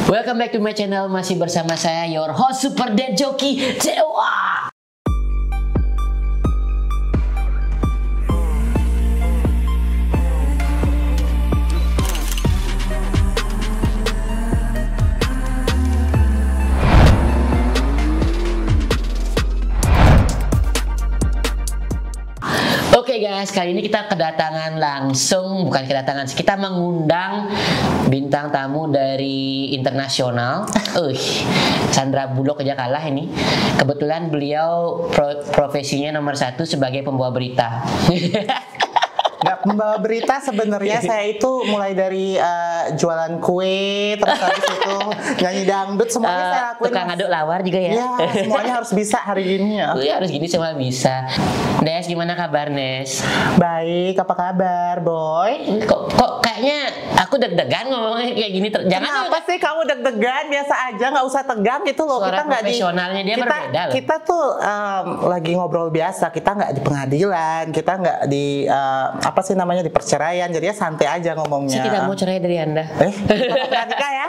Welcome back to my channel. Masih bersama saya, your host Super Dad Joki Dewa. Oke guys, kali ini kita kedatangan langsung, bukan kedatangan, kita mengundang bintang tamu dari internasional. Sandra Bullock aja kalah ini. Kebetulan beliau profesinya nomor 1 sebagai pembawa berita. Nggak pembawa berita sebenarnya, saya itu mulai dari jualan kue, terus habis itu nyanyi dangdut, semuanya saya lakuin. Tukang aduk lawar juga ya? Iya, semuanya harus bisa hari ini ya. Iya, harus gini semua bisa. Nes, gimana kabar Nes? Baik, apa kabar Boy? Kok kayaknya aku deg-degan ngomongnya kayak gini. Jangan. Kenapa sih kamu deg-degan? Biasa aja, nggak usah tegang gitu loh. Suara kita nggak profesionalnya dia berbeda loh. Kita tuh lagi ngobrol biasa, kita nggak di pengadilan, kita nggak di apa sih namanya, di perceraian, jadinya santai aja ngomongnya. Saya tidak mau cerai dari Anda. Pernah nikah ya?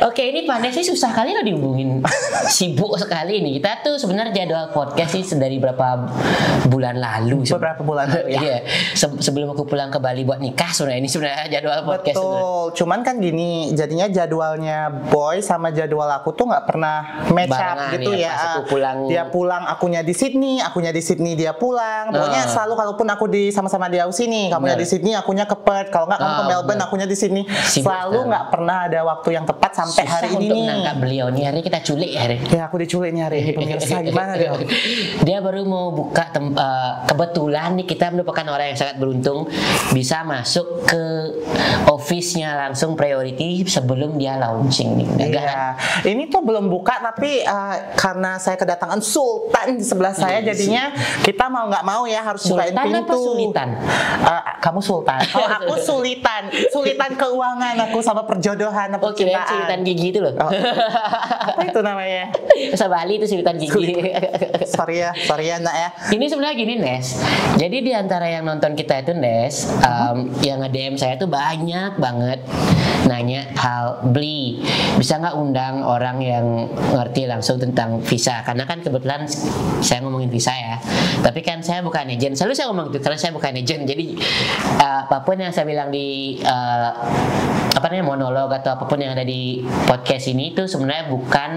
Oke, ini Pak Des sih susah kali lo dihubungin. Sibuk sekali ini. Kita tuh sebenarnya jadwal podcast sih dari berapa bulan lalu. Beberapa bulan lalu ya. Iya. Sebelum aku pulang ke Bali buat nikah sebenarnya ini sebenarnya jadwal podcast. Betul. Sebenarnya. Cuman kan gini, jadinya jadwalnya Boy sama jadwal aku tuh nggak pernah match up gitu ya. Pas aku pulang. Dia pulang, akunya di Sydney, dia pulang. Pokoknya selalu kalaupun aku di sama-sama di Aussie nih, kamunya di Sydney, akunya ke Perth. Kalau nggak kamu ke Melbourne, akunya di Sydney. Selalu nggak pernah ada waktu yang tepat sampai susah hari ini untuk nih. menangkap beliau nih, hari ini kita culik hari. Ya, aku diculik nih hari ini, pemirsa. Gimana dong? Dia baru mau buka kebetulan nih kita merupakan orang yang sangat beruntung bisa masuk ke office-nya langsung priority sebelum dia launching nih. Iya. Ini tuh belum buka, tapi karena saya kedatangan Sultan di sebelah saya, jadinya kita mau nggak mau ya harus bukain pintu. Sultan apa Sulitan? Kamu Sultan. Kalau aku Sulitan, Sulitan keuangan aku sama perjodohan, apa percintaan. Sulitan gigi itu loh. Apa itu namanya? Bahasa Bali itu Sulitan gigi. Sorry ya nak ya. Ini sebenarnya gini Nes. Jadi di antara yang nonton kita itu Nes, yang nge-DM saya tuh banyak banget nanya hal beli. Bisa nggak undang orang yang ngerti langsung tentang visa? Karena kan kebetulan saya ngomongin visa ya. Tapi kan saya bukan agent. Selalu saya ngomong gitu karena saya bukan agent. Jadi apapun yang saya bilang di monolog atau apapun yang ada di podcast ini itu sebenarnya bukan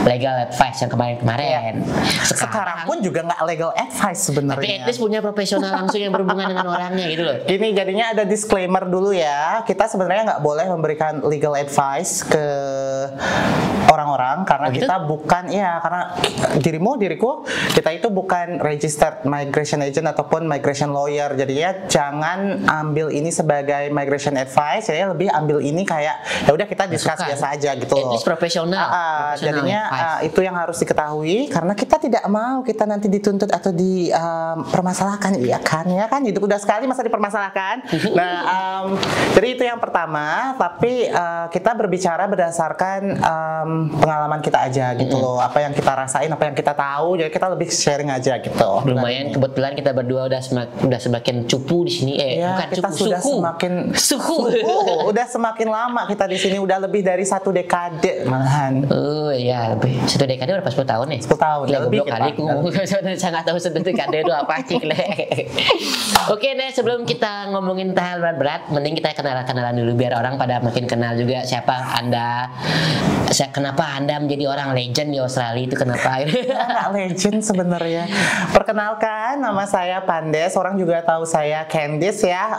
legal advice yang kemarin-kemarin. Sekarang pun juga nggak legal advice sebenarnya. Tapi at least punya profesional langsung yang berhubungan dengan orangnya gitu loh. Ini jadinya ada disclaimer dulu ya. Kita sebenarnya nggak boleh memberikan legal advice ke orang-orang karena kita bukan, ya karena diriku, kita itu bukan registered migration agent ataupun migration lawyer. Jadinya jangan ambil ini sebagai migration advice, ya lebih ambil ini kayak ya udah kita discuss biasa aja gitu loh. At least profesional. Jadinya itu yang harus diketahui karena kita tidak mau kita nanti dituntut atau dipermasalahkan, ya kan hidup udah sekali masa dipermasalahkan. Nah, jadi itu yang pertama. Tapi kita berbicara berdasarkan pengalaman kita aja gitu loh, apa yang kita rasain, apa yang kita tahu, jadi kita lebih sharing aja gitu. Lumayan kebetulan kita berdua udah semakin cupu di sini, bukan kita cupu, sudah suku. Udah semakin lama kita di sini, udah lebih dari 1 dekade malahan. Oh iya, lebih 1 dekade berapa, 10 tahun nih? 10 tahun ya, lebih kali aku ngomong saya nggak tahu 1 dekade itu apa sih. Oke deh, sebelum kita ngomongin hal berat-berat, mending kita kenalan dulu biar orang pada makin kenal juga siapa Anda. Kenapa Anda menjadi orang legend di Australia itu, kenapa? Nggak legend sebenarnya. Perkenalkan, nama saya Pandes. Orang juga tahu saya Candice ya.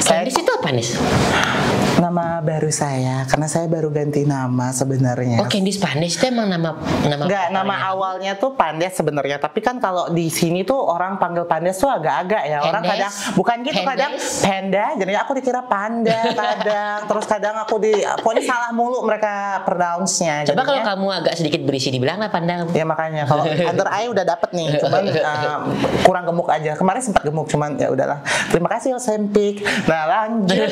Candice itu apa nih? Nama baru saya, karena saya baru ganti nama sebenarnya. Oh, Candice Pandes itu emang nama Nggak, nama awalnya tuh Pandes sebenarnya. Tapi kan kalau di sini tuh orang panggil Pandes tuh agak-agak ya. Orang kadang bukan gitu, kadang Panda. Jadi aku dikira Panda kadang. Terus kadang aku pokoknya salah mulu mereka pronounce-nya. Coba kalau kamu agak sedikit berisi dibilanglah Panda. Ya makanya kalau under eye udah dapet nih, cuman kurang gemuk aja. Kemarin sempat gemuk, cuman ya udahlah. Terima kasih Ozempic. Nah lanjut.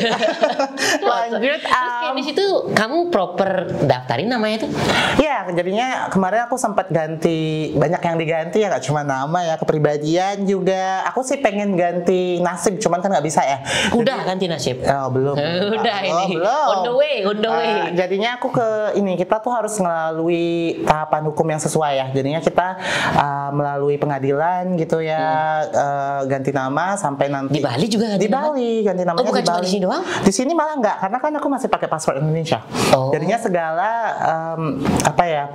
lanjut. Terus kayak di situ kamu proper daftarin namanya tuh? Ya, jadinya kemarin aku sempat ganti, banyak yang diganti ya, nggak cuma nama ya, kepribadian juga. Aku sih pengen ganti nasib, cuman kan nggak bisa ya. Udah ganti nasib? Oh, belum. Udah ini. Belum. On the way. Jadinya aku kita tuh harus melalui tahapan hukum yang sesuai ya. Jadinya kita melalui pengadilan gitu ya, ganti nama sampai nanti. Di Bali juga ganti nama? Bali, ganti namanya bukan di cuma Bali. di sini doang? Di sini malah nggak, karena kan aku masih pakai paspor Indonesia. Jadinya segala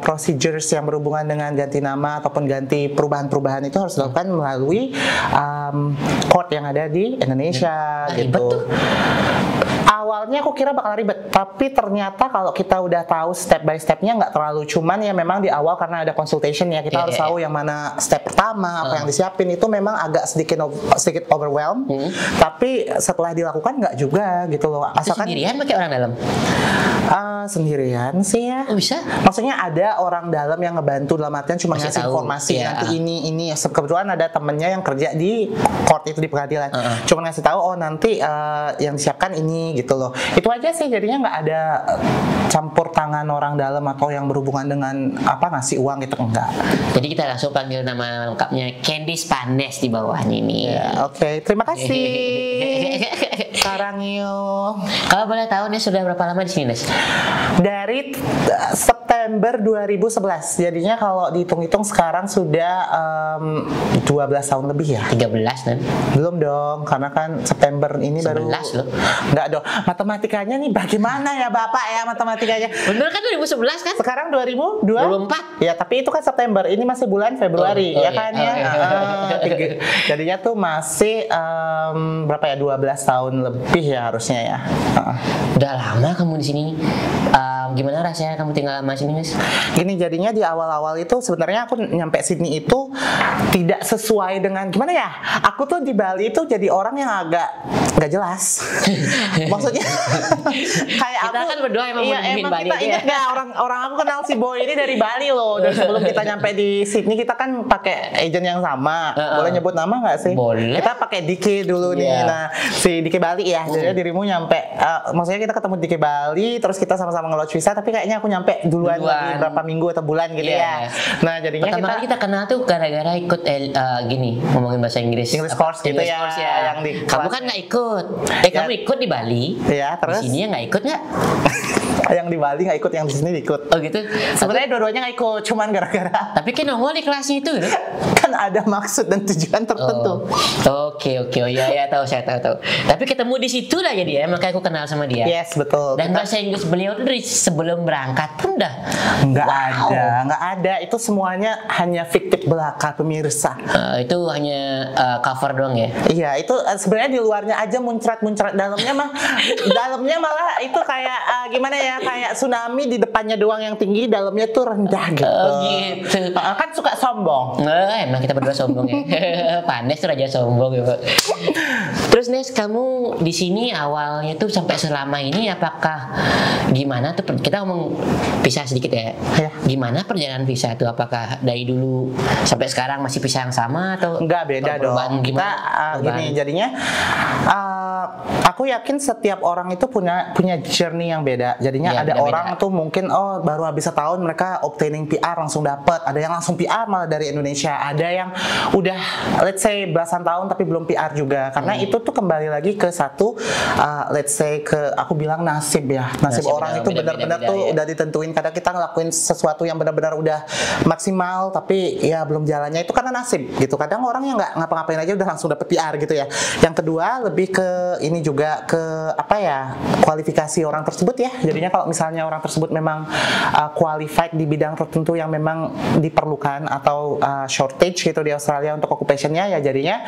procedures yang berhubungan dengan ganti nama ataupun ganti perubahan-perubahan itu harus dilakukan melalui court yang ada di Indonesia gitu. Awalnya aku kira bakal ribet, tapi ternyata kalau kita udah tahu step by stepnya nggak terlalu, cuman ya memang di awal karena ada consultation ya, kita harus tahu yang mana step pertama, apa yang disiapin, itu memang agak sedikit overwhelm, tapi setelah dilakukan nggak juga gitu loh. Asalkan sendirian pakai orang dalam? Sendirian sih ya. Bisa? Maksudnya ada orang dalam yang ngebantu, dalam artian cuma ngasih informasi nanti ini. Kebetulan ada temennya yang kerja di court itu, di pengadilan, cuma ngasih tahu nanti yang disiapkan ini gitu loh. Itu aja sih, jadinya nggak ada campur tangan orang dalam atau yang berhubungan dengan ngasih uang gitu, enggak. Jadi kita langsung panggil nama lengkapnya Candice Pandes di bawahnya ini. Oke, terima kasih. Karangio. Kalau boleh tahu nih sudah berapa lama di sini, Nes? Dari September 2011. Jadinya kalau dihitung-hitung sekarang sudah 12 tahun lebih ya. 13 kan? Belum dong, karena kan September ini 11 baru. loh. Enggak dong. Matematikanya nih bagaimana ya Bapak ya matematikanya? Bener kan 2011 kan? Sekarang 2024. Ya, tapi itu kan September. Ini masih bulan Februari ya kan ya. Jadinya tuh masih berapa ya? 12 tahun lebih ya harusnya ya. Udah lama kamu di sini. Gimana rasanya kamu tinggal lama sini, Mas? Gini, jadinya di awal-awal itu sebenarnya aku nyampe Sydney itu tidak sesuai dengan gimana ya? Aku tuh di Bali itu jadi orang yang agak nggak jelas. Maksudnya kayak kita aku kan berdua emang Bali kita ingat nggak orang aku kenal si Boy ini dari Bali loh. Dan sebelum kita nyampe di Sydney kita kan pakai agent yang sama. Boleh nyebut nama nggak sih? Boleh. Kita pakai Dike dulu nih. Nah, si Dike Bali ya. Jadi dirimu nyampe maksudnya kita ketemu Dike Bali terus kita sama-sama nge-launch visa, tapi kayaknya aku nyampe duluan berapa minggu atau bulan gitu ya. Nah, jadinya pertama kali kita kenal tuh gara-gara ikut gini ngomongin bahasa Inggris. English course gitu English ya. Course ya. Yang di kamu kan nggak ikut. Kamu ikut di Bali. Iya, terus di sini nggak ikut nggak? Yang di Bali nggak ikut, yang di sini ikut. Oh gitu. Sebenarnya dua-duanya nggak ikut, cuman gara-gara. Tapi kan nongol di kelasnya itu gitu. Kan ada maksud dan tujuan tertentu. Oke. Oh ya tahu, saya tahu. Tapi ketemu di situ lah ya dia, makanya aku kenal sama dia. Yes, betul. Dan bahasa Inggris beliau tuh dari sebelum berangkat pun dah. Nggak ada. Itu semuanya hanya fiktif belaka pemirsa. Itu hanya cover doang ya? Iya, itu sebenarnya di luarnya aja muncrat-muncrat, dalamnya malah itu kayak gimana ya, kayak tsunami, di depannya doang yang tinggi, dalamnya tuh rendah gitu. Gitu. Kan suka sombong. Emang kita berdua sombong ya. Panes tuh raja sombong ya, Pak. Terus Nes, kamu di sini awalnya tuh sampai selama ini apakah gimana tuh, kita ngomong visa sedikit ya. Gimana perjalanan visa itu, apakah dari dulu sampai sekarang masih visa yang sama atau enggak, beda dong. Kita gini, jadinya aku yakin setiap orang itu punya journey yang beda. Jadinya ada orang tuh mungkin baru habis setahun mereka obtaining PR langsung dapat, ada yang langsung PR malah dari Indonesia, ada yang udah let's say belasan tahun tapi belum PR juga. Karena itu tuh kembali lagi ke satu let's say ke aku bilang nasib ya. Nasib orang itu benar-benar tuh udah ditentuin. Kadang kita ngelakuin sesuatu yang benar-benar udah maksimal tapi ya belum jalannya, itu karena nasib gitu. Kadang orang yang nggak ngapa-ngapain aja udah langsung dapet PR gitu ya. Yang kedua lebih ke ini juga ke kualifikasi orang tersebut ya. Jadinya kalau misalnya orang tersebut memang qualified di bidang tertentu yang memang diperlukan atau shortage gitu di Australia untuk occupationnya, ya jadinya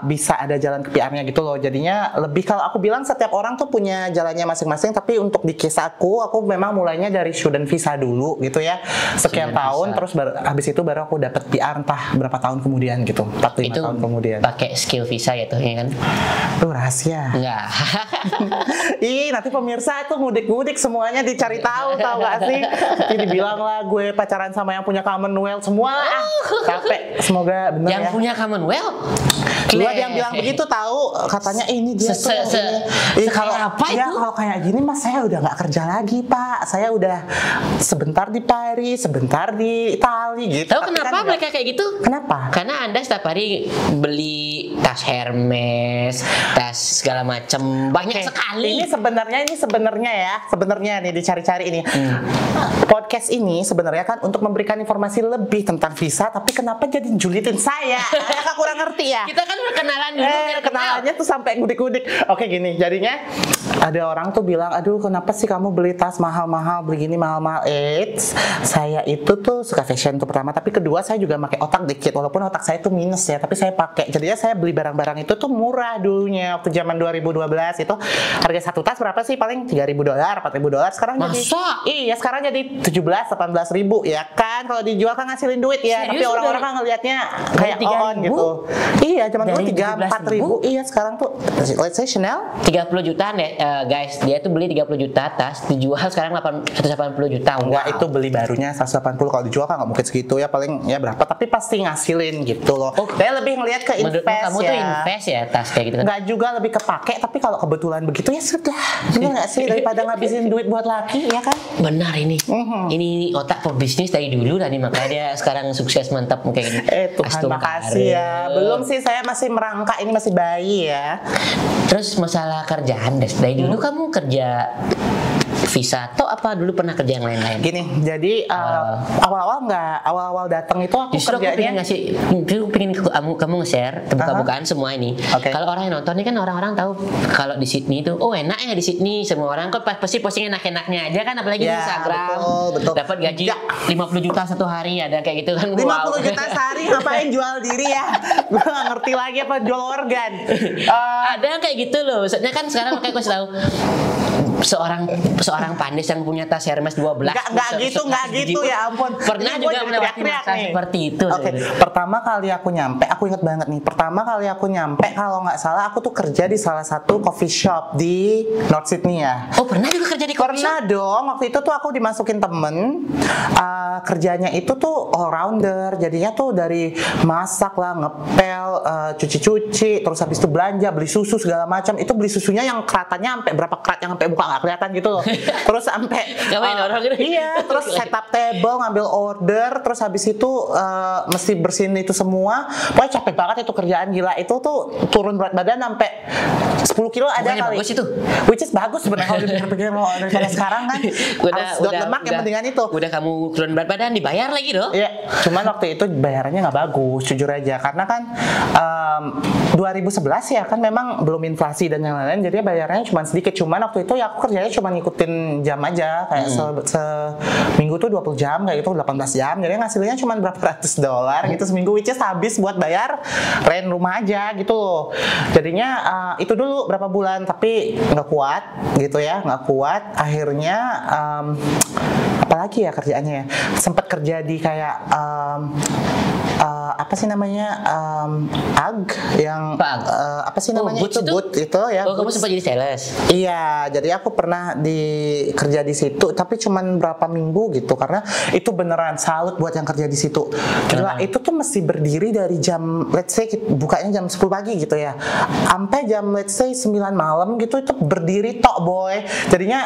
bisa ada jalan ke PR-nya gitu loh. Jadinya lebih, kalau aku bilang setiap orang tuh punya jalannya masing-masing, tapi untuk di case aku memang mulainya dari student visa dulu gitu ya, sekian tahun, terus habis itu baru aku dapat PR entah berapa tahun kemudian gitu, 4-5 tahun kemudian. Pakai skill visa ya tuh ya kan? Rahasia rahasia? Enggak. Ih, nanti pemirsa itu ngudik-ngudik semuanya dicari tahu gak sih? Nanti dibilang lah gue pacaran sama yang punya Commonwealth semua. Capek. Semoga bener Yang ya. punya Commonwealth? Lu ada yang bilang begitu tahu, katanya ini dia tuh ini. Kalau apa ya itu? kalau kayak gini mas saya udah nggak kerja lagi Pak. Saya udah sebentar di Paris, sebentar di Itali gitu. Tahu Tapi kenapa kan mereka kayak gitu? Kenapa? Karena Anda setiap hari beli tas Hermes, tas segala macam, banyak Oke, sekali. Ini sebenarnya ya, sebenarnya nih dicari-cari ini. Podcast ini sebenarnya kan untuk memberikan informasi lebih tentang visa, tapi kenapa jadi julitin saya? Saya kan kurang ngerti ya. Kita kan perkenalan dulu. biar kenal. Kenalannya tuh sampai ngudik-ngudik. Oke gini, jadinya ada orang tuh bilang, aduh kenapa sih kamu beli tas mahal-mahal, beli gini mahal-mahal. Saya itu tuh suka fashion tuh pertama, tapi kedua saya juga pakai otak dikit, walaupun otak saya tuh minus ya, tapi saya pakai. Jadinya saya beli barang-barang itu tuh murah dulunya waktu zaman 2012 itu harga satu tas berapa sih? Paling $3.000, $4.000. Sekarang Masa? iya sekarang jadi 17-18 ribu ya kan, kalau dijual kan ngasilin duit ya. Serius, tapi orang-orang kan ngelihatnya kayak dari on 3.000? gitu. Iya zaman dulu Dari 3-4 ribu. Iya sekarang tuh let's say Chanel 30 jutaan deh, guys. Dia tuh beli 30 juta tas, dijual sekarang 180 juta. enggak, Wow. itu beli barunya 180. Kalau dijual kan nggak mungkin segitu ya, paling ya berapa, tapi pasti ngasilin gitu loh. Saya lebih ngelihat ke Menurut invest kamu ya. tuh invest ya tas kayak gitu kan? Nggak juga, lebih kepake, tapi kalau kebetulan begitu ya sudah. Bener nggak sih, daripada ngabisin duit buat laki ya kan? Benar ini. Ini otak pebisnis dari dulu tadi, makanya dia sekarang sukses mantap kayak gini. Tuhan Astum makasih ya. karir. Belum sih, saya masih merangkak, ini masih bayi ya. Terus masalah kerjaan, Des. Dari dulu kamu kerja visa atau apa dulu pernah kerja yang lain-lain? Gini, jadi awal-awal datang itu aku Justru aku pengen kerjanya ngasih, aku pengen kamu nge-share terbuka-bukaan semua ini. Oke. Kalau orang yang nonton ini kan orang-orang tahu kalau di Sydney itu, oh enak ya di Sydney. Semua orang kok pasti posting enak-enaknya aja kan, apalagi di Ya, Instagram. betul. Dapat gaji Ya. 50 juta satu hari, ada kayak gitu kan. 50 juta sehari ngapain jual diri ya? Gue gak ngerti lagi apa jual organ. Ada yang kayak gitu loh. Maksudnya kan sekarang kayak gue tahu seorang pandai yang punya tas Hermes 12. Nggak gitu ya ampun. Pernah Ini juga gua jadi melewati teriak-teriak masa nih. seperti itu. Oke, pertama kali aku nyampe, aku inget banget nih. Pertama kali aku nyampe, kalau nggak salah aku tuh kerja di salah satu coffee shop di North Sydney ya. Oh pernah juga kerja di coffee shop? Pernah dong, waktu itu tuh aku dimasukin temen. Kerjanya itu tuh all rounder, jadinya tuh dari masak lah, ngepel, cuci-cuci, terus habis itu belanja, beli susu segala macam. Itu beli susunya yang keratannya sampai berapa kerat yang sampai buka nggak kelihatan gitu loh. Terus sampai Ngapain orang gitu? iya, terus setup table, ngambil order, terus habis itu mesti bersihin itu semua. Pokoknya capek banget itu kerjaan, gila. Itu tuh turun berat badan sampai 10 kilo ada Bukannya kali. bagus itu? Which is bagus sebenarnya kalau dipikir-pikir daripada sekarang kan. Harus dot lemak yang mendingan itu. Udah kamu turun berat badan dibayar lagi dong? Iya, cuman waktu itu bayarannya nggak bagus, jujur aja. Karena kan 2011 ya kan memang belum inflasi dan yang lain-lain, jadi bayarnya cuma sedikit. Cuman waktu itu ya aku kerjanya cuma ngikutin jam aja, kayak seminggu tuh 20 jam kayak gitu, 18 jam. Jadi ngasilnya cuma berapa ratus dolar gitu seminggu, which is habis buat bayar rent rumah aja gitu loh. Jadinya itu dulu berapa bulan, tapi nggak kuat gitu ya, nggak kuat. Akhirnya apalagi ya kerjaannya ya, sempat kerja di kayak apa sih namanya yang apa sih namanya Boots itu boot itu ya. Oh kamu Boots. sempat jadi sales? Iya, jadi aku pernah kerja di situ, tapi cuman berapa minggu gitu, karena itu beneran salut buat yang kerja di situ. Gila, itu tuh mesti berdiri dari jam, let's say bukanya jam 10 pagi gitu ya, sampai jam let's say 9 malam gitu, itu berdiri tok boy. Jadinya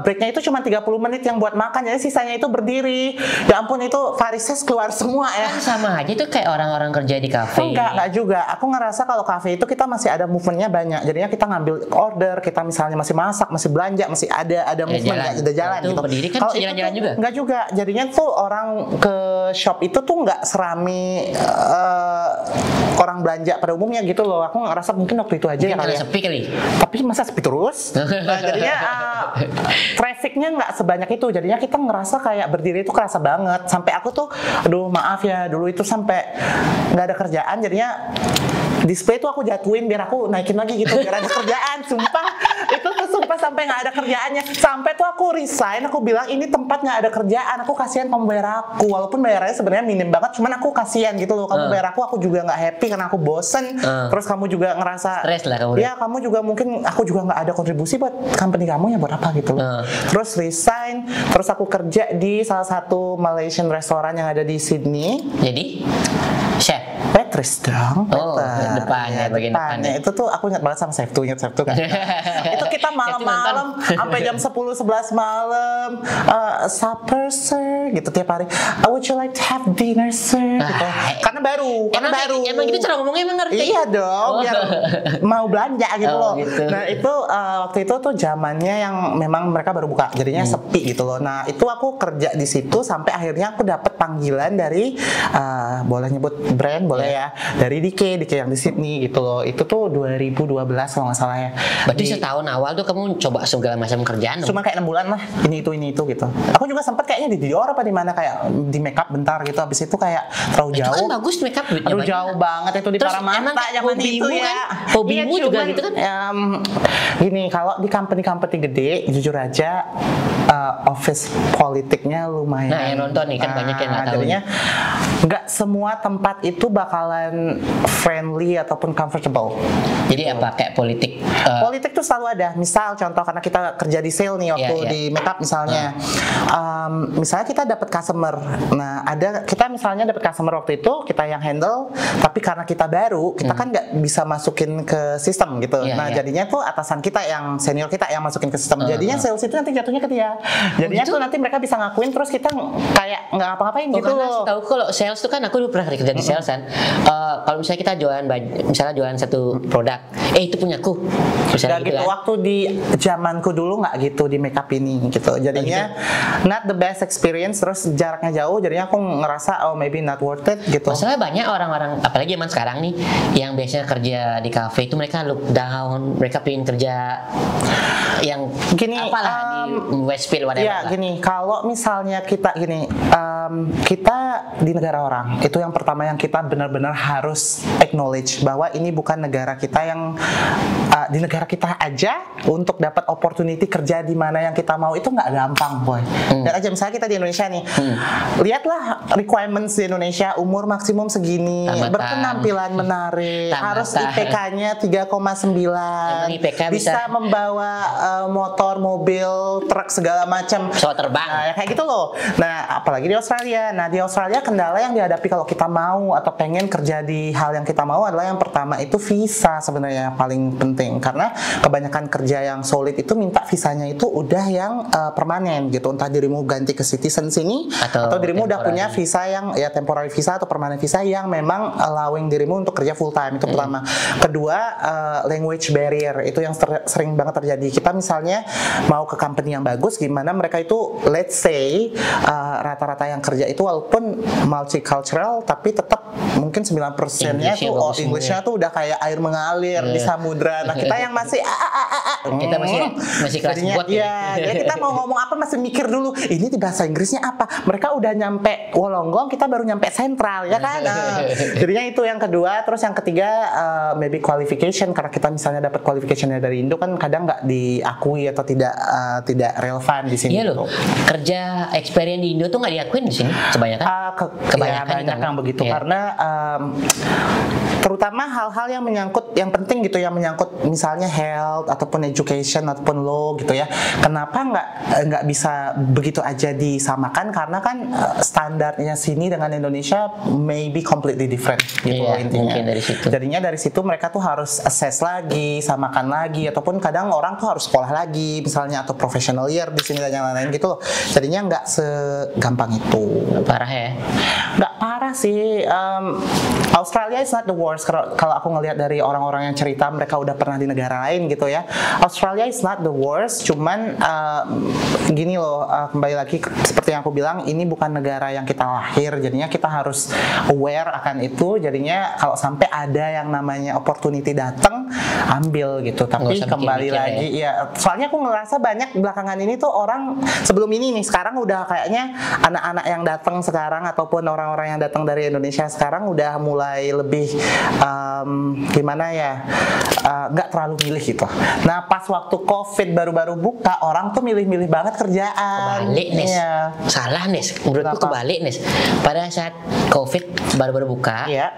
breaknya itu cuma 30 menit yang buat makan, jadi sisanya itu berdiri. Ya ampun, itu varises keluar semua ya. Kan sama aja tuh kayak orang-orang kerja di kafe. Enggak juga. Aku ngerasa kalau kafe itu kita masih ada movementnya banyak. Jadinya kita ngambil order, kita misalnya masih masak, masih belanja, masih ada movement, ada jalan itu gitu. berdiri kan Kalau bisa itu jalan-jalan tuh juga? Enggak juga. Jadinya tuh orang ke shop itu tuh nggak serami orang belanja pada umumnya gitu loh. Aku ngerasa mungkin waktu itu aja Mungkin ya kali karena ya. sepi kali. Tapi masa sepi terus? Nah, jadinya trafficnya nggak sebanyak itu. Jadinya kita ngerasa kayak berdiri itu kerasa banget. Sampai aku tuh, aduh maaf ya, dulu itu sampai nggak ada kerjaan. Jadinya display tuh aku jatuhin biar aku naikin lagi gitu, biar ada kerjaan. Sumpah itu tuh Kenapa sampai nggak ada kerjaannya? Sampai tuh aku resign, aku bilang ini tempat nggak ada kerjaan, aku kasihan kamu bayar aku. Walaupun bayarannya sebenarnya minim banget, cuman aku kasihan gitu loh. Kamu bayar aku juga nggak happy karena aku bosen. Terus kamu juga ngerasa stres lah kamu. Ya kamu juga mungkin aku juga nggak ada kontribusi buat company kamu ya buat apa gitu loh. Terus resign, terus aku kerja di salah satu Malaysian restoran yang ada di Sydney. Jadi chef, waitress dong. Depannya, bagian depannya. Itu tuh aku ingat banget sama chef tuh, ingat chef tuh kan. Itu kita malam-malam sampai jam 10-11 malam, supper sir, gitu tiap hari. Would you like to have dinner sir? Gitu. Karena baru. Emang gitu cara ngomongnya emang ngerti. Iya dong, biar mau belanja gitu loh. Gitu. Nah itu waktu itu tuh zamannya yang memang mereka baru buka, jadinya sepi gitu loh. Nah itu aku kerja di situ sampai akhirnya aku dapat panggilan dari boleh nyebut brand boleh ya, dari DK yang di Sydney gitu loh. Itu tuh 2012 kalau nggak salah ya. Berarti setahun awal tuh kamu coba segala macam kerjaan dong? Cuma kayak 6 bulan lah, ini itu gitu. Aku juga sempat kayaknya di Dior apa di mana kayak di makeup bentar gitu. Habis itu kayak terlalu jauh. Itu kan bagus makeup duitnya. Aduh jauh banget itu di Paramata zaman itu ya. Kan? Hobimu iya, juga gitu kan? Gini, kalau di company gede, jujur aja office politiknya lumayan. Nah, yang nonton nih kan banyak yang nggak tahu. Jadinya nggak semua tempat itu bakalan friendly ataupun comfortable. Jadi apa kayak politik? Politik tuh selalu ada. Misal contoh karena kita kerja di sale nih waktu di makeup misalnya. Misalnya kita dapat customer. Nah, kita misalnya dapat customer waktu itu kita yang handle, tapi karena kita baru, kita kan nggak bisa masukin ke sistem gitu. Jadinya tuh atasan kita yang senior kita yang masukin ke sistem. Jadinya sales itu nanti jatuhnya ke dia. Jadinya tuh nanti mereka bisa ngakuin terus kita kayak nggak apa-apain gitu loh. Tahu kalau sales tuh kan aku dulu pernah kerja di sales kan. Kalau misalnya kita misalnya jualan satu produk, itu punyaku. Misalnya gitu kan. Waktu di zamanku dulu nggak gitu di makeup ini gitu. Jadinya not the best experience, terus jaraknya jauh, jadinya aku ngerasa maybe not worth it gitu. Masalah banyak orang-orang apalagi zaman sekarang nih yang biasanya kerja di cafe itu mereka look down, mereka pengen kerja yang gini apalah di Westfield whatever. Ya gini, kalau misalnya kita kita di negara orang, itu yang pertama yang kita benar-benar harus acknowledge bahwa ini bukan negara kita yang di negara kita aja untuk dapat opportunity kerja di mana yang kita mau itu nggak gampang, boy. Dan aja misalnya kita di Indonesia nih, lihatlah requirements di Indonesia, umur maksimum segini, berpenampilan menarik, harus IPK-nya 3,9, bisa membawa motor, mobil, truk segala macam, pesawat terbang. Nah, kayak gitu loh. Nah, apalagi di Australia. Nah, di Australia kendala yang dihadapi kalau kita mau atau pengen kerja di hal yang kita mau adalah yang pertama itu visa sebenarnya yang paling penting. Karena kebanyakan kerja yang solid itu minta visanya itu udah yang permanen gitu. Entah dirimu ganti ke citizen sini atau dirimu udah punya visa yang ya temporary visa atau permanen visa yang memang allowing dirimu untuk kerja full time. Itu pertama. Kedua, language barrier itu yang sering banget terjadi. Kita misalnya mau ke company yang bagus, gimana mereka itu let's say rata-rata yang kerja itu walaupun multicultural tapi tetap mungkin 9%-nya tuh English-nya tuh udah kayak air mengalir di samudra. Nah, kita yang masih kita masih kelas buat ya. Jadi kita mau ngomong apa masih mikir dulu, ini di bahasa Inggrisnya apa? Mereka udah nyampe Wollongong, kita baru nyampe sentral ya kan. Jadinya itu yang kedua. Terus yang ketiga maybe qualification, karena kita misalnya dapat qualification-nya dari Indo kan kadang nggak diakui atau tidak relevan di sini. Iya loh. Kerja experience di Indo tuh nggak diakuin di sini kebanyakan. Kebanyakan banyak yang begitu karena terutama hal-hal yang menyangkut yang penting gitu, yang menyangkut misalnya health ataupun education ataupun law gitu ya. Kenapa nggak bisa begitu aja disamakan? Karena kan standarnya sini dengan Indonesia maybe completely different gitu loh intinya. Dari situ. Jadinya dari situ mereka tuh harus assess lagi, samakan lagi, ataupun kadang orang tuh harus sekolah lagi misalnya atau professional year di sini dan yang lain-lain gitu loh. Jadinya nggak segampang itu. Parah ya? Nggak parah sih. Australia is not the worst. Kalau aku ngelihat dari orang-orang yang cerita mereka udah pernah di negara lain gitu ya. Australia is not the worst. Cuman gini loh, kembali lagi seperti yang aku bilang, ini bukan negara yang kita lahir. Jadinya kita harus aware akan itu. Jadinya kalau sampai ada yang namanya opportunity datang, ambil gitu. Tapi kembali lagi ya. Soalnya aku ngerasa banyak belakangan ini tuh orang sebelum ini nih sekarang udah kayaknya anak-anak yang datang sekarang ataupun orang-orang yang datang datang dari Indonesia sekarang udah mulai lebih gimana ya, nggak terlalu milih gitu. Nah pas waktu COVID baru-baru buka, orang tuh milih-milih banget kerjaan. Kebalik Nes, Iya. salah Nes, menurutku Kenapa? kebalik Nes. Pada saat COVID baru-baru buka, Iya.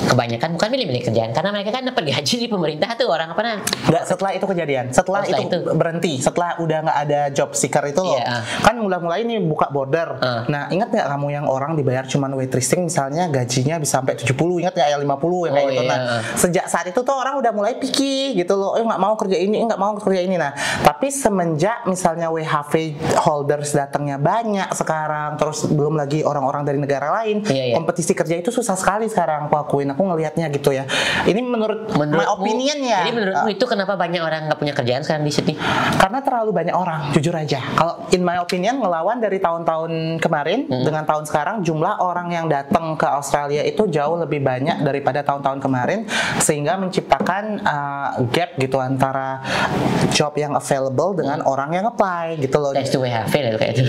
kebanyakan bukan milih-milih kerjaan karena mereka kan dapat gaji di pemerintah tuh orang apa nah. Nggak, setelah itu kejadian, setelah Setelah itu itu. berhenti, setelah udah nggak ada job seeker itu loh. Iya. Kan mulai-mulai ini buka border. Nah ingat nggak kamu yang orang dibayar cuman waitressing misalnya gajinya bisa sampai 70, ingat nggak ya 50 yang kayak Oh, gitu. iya. Nah sejak saat itu tuh orang udah mulai picky gitu loh, nggak mau kerja ini, nggak mau kerja ini. Nah tapi semenjak misalnya WHV holders datangnya banyak sekarang, terus belum lagi orang-orang dari negara lain, Iya, iya. kompetisi kerja itu susah sekali sekarang. Aku akuin, aku ngelihatnya gitu ya. Ini menurut my Menurutmu- opinion ya. Jadi menurutmu itu kenapa banyak orang nggak punya kerjaan sekarang di Sydney? Karena terlalu banyak orang, jujur aja. Kalau in my opinion ngelawan dari tahun-tahun kemarin dengan tahun sekarang, jumlah orang yang datang ke Australia itu jauh lebih banyak daripada tahun-tahun kemarin, sehingga menciptakan gap gitu antara job yang available dengan orang yang apply gitu loh. Thanks to WHV lah kayak itu.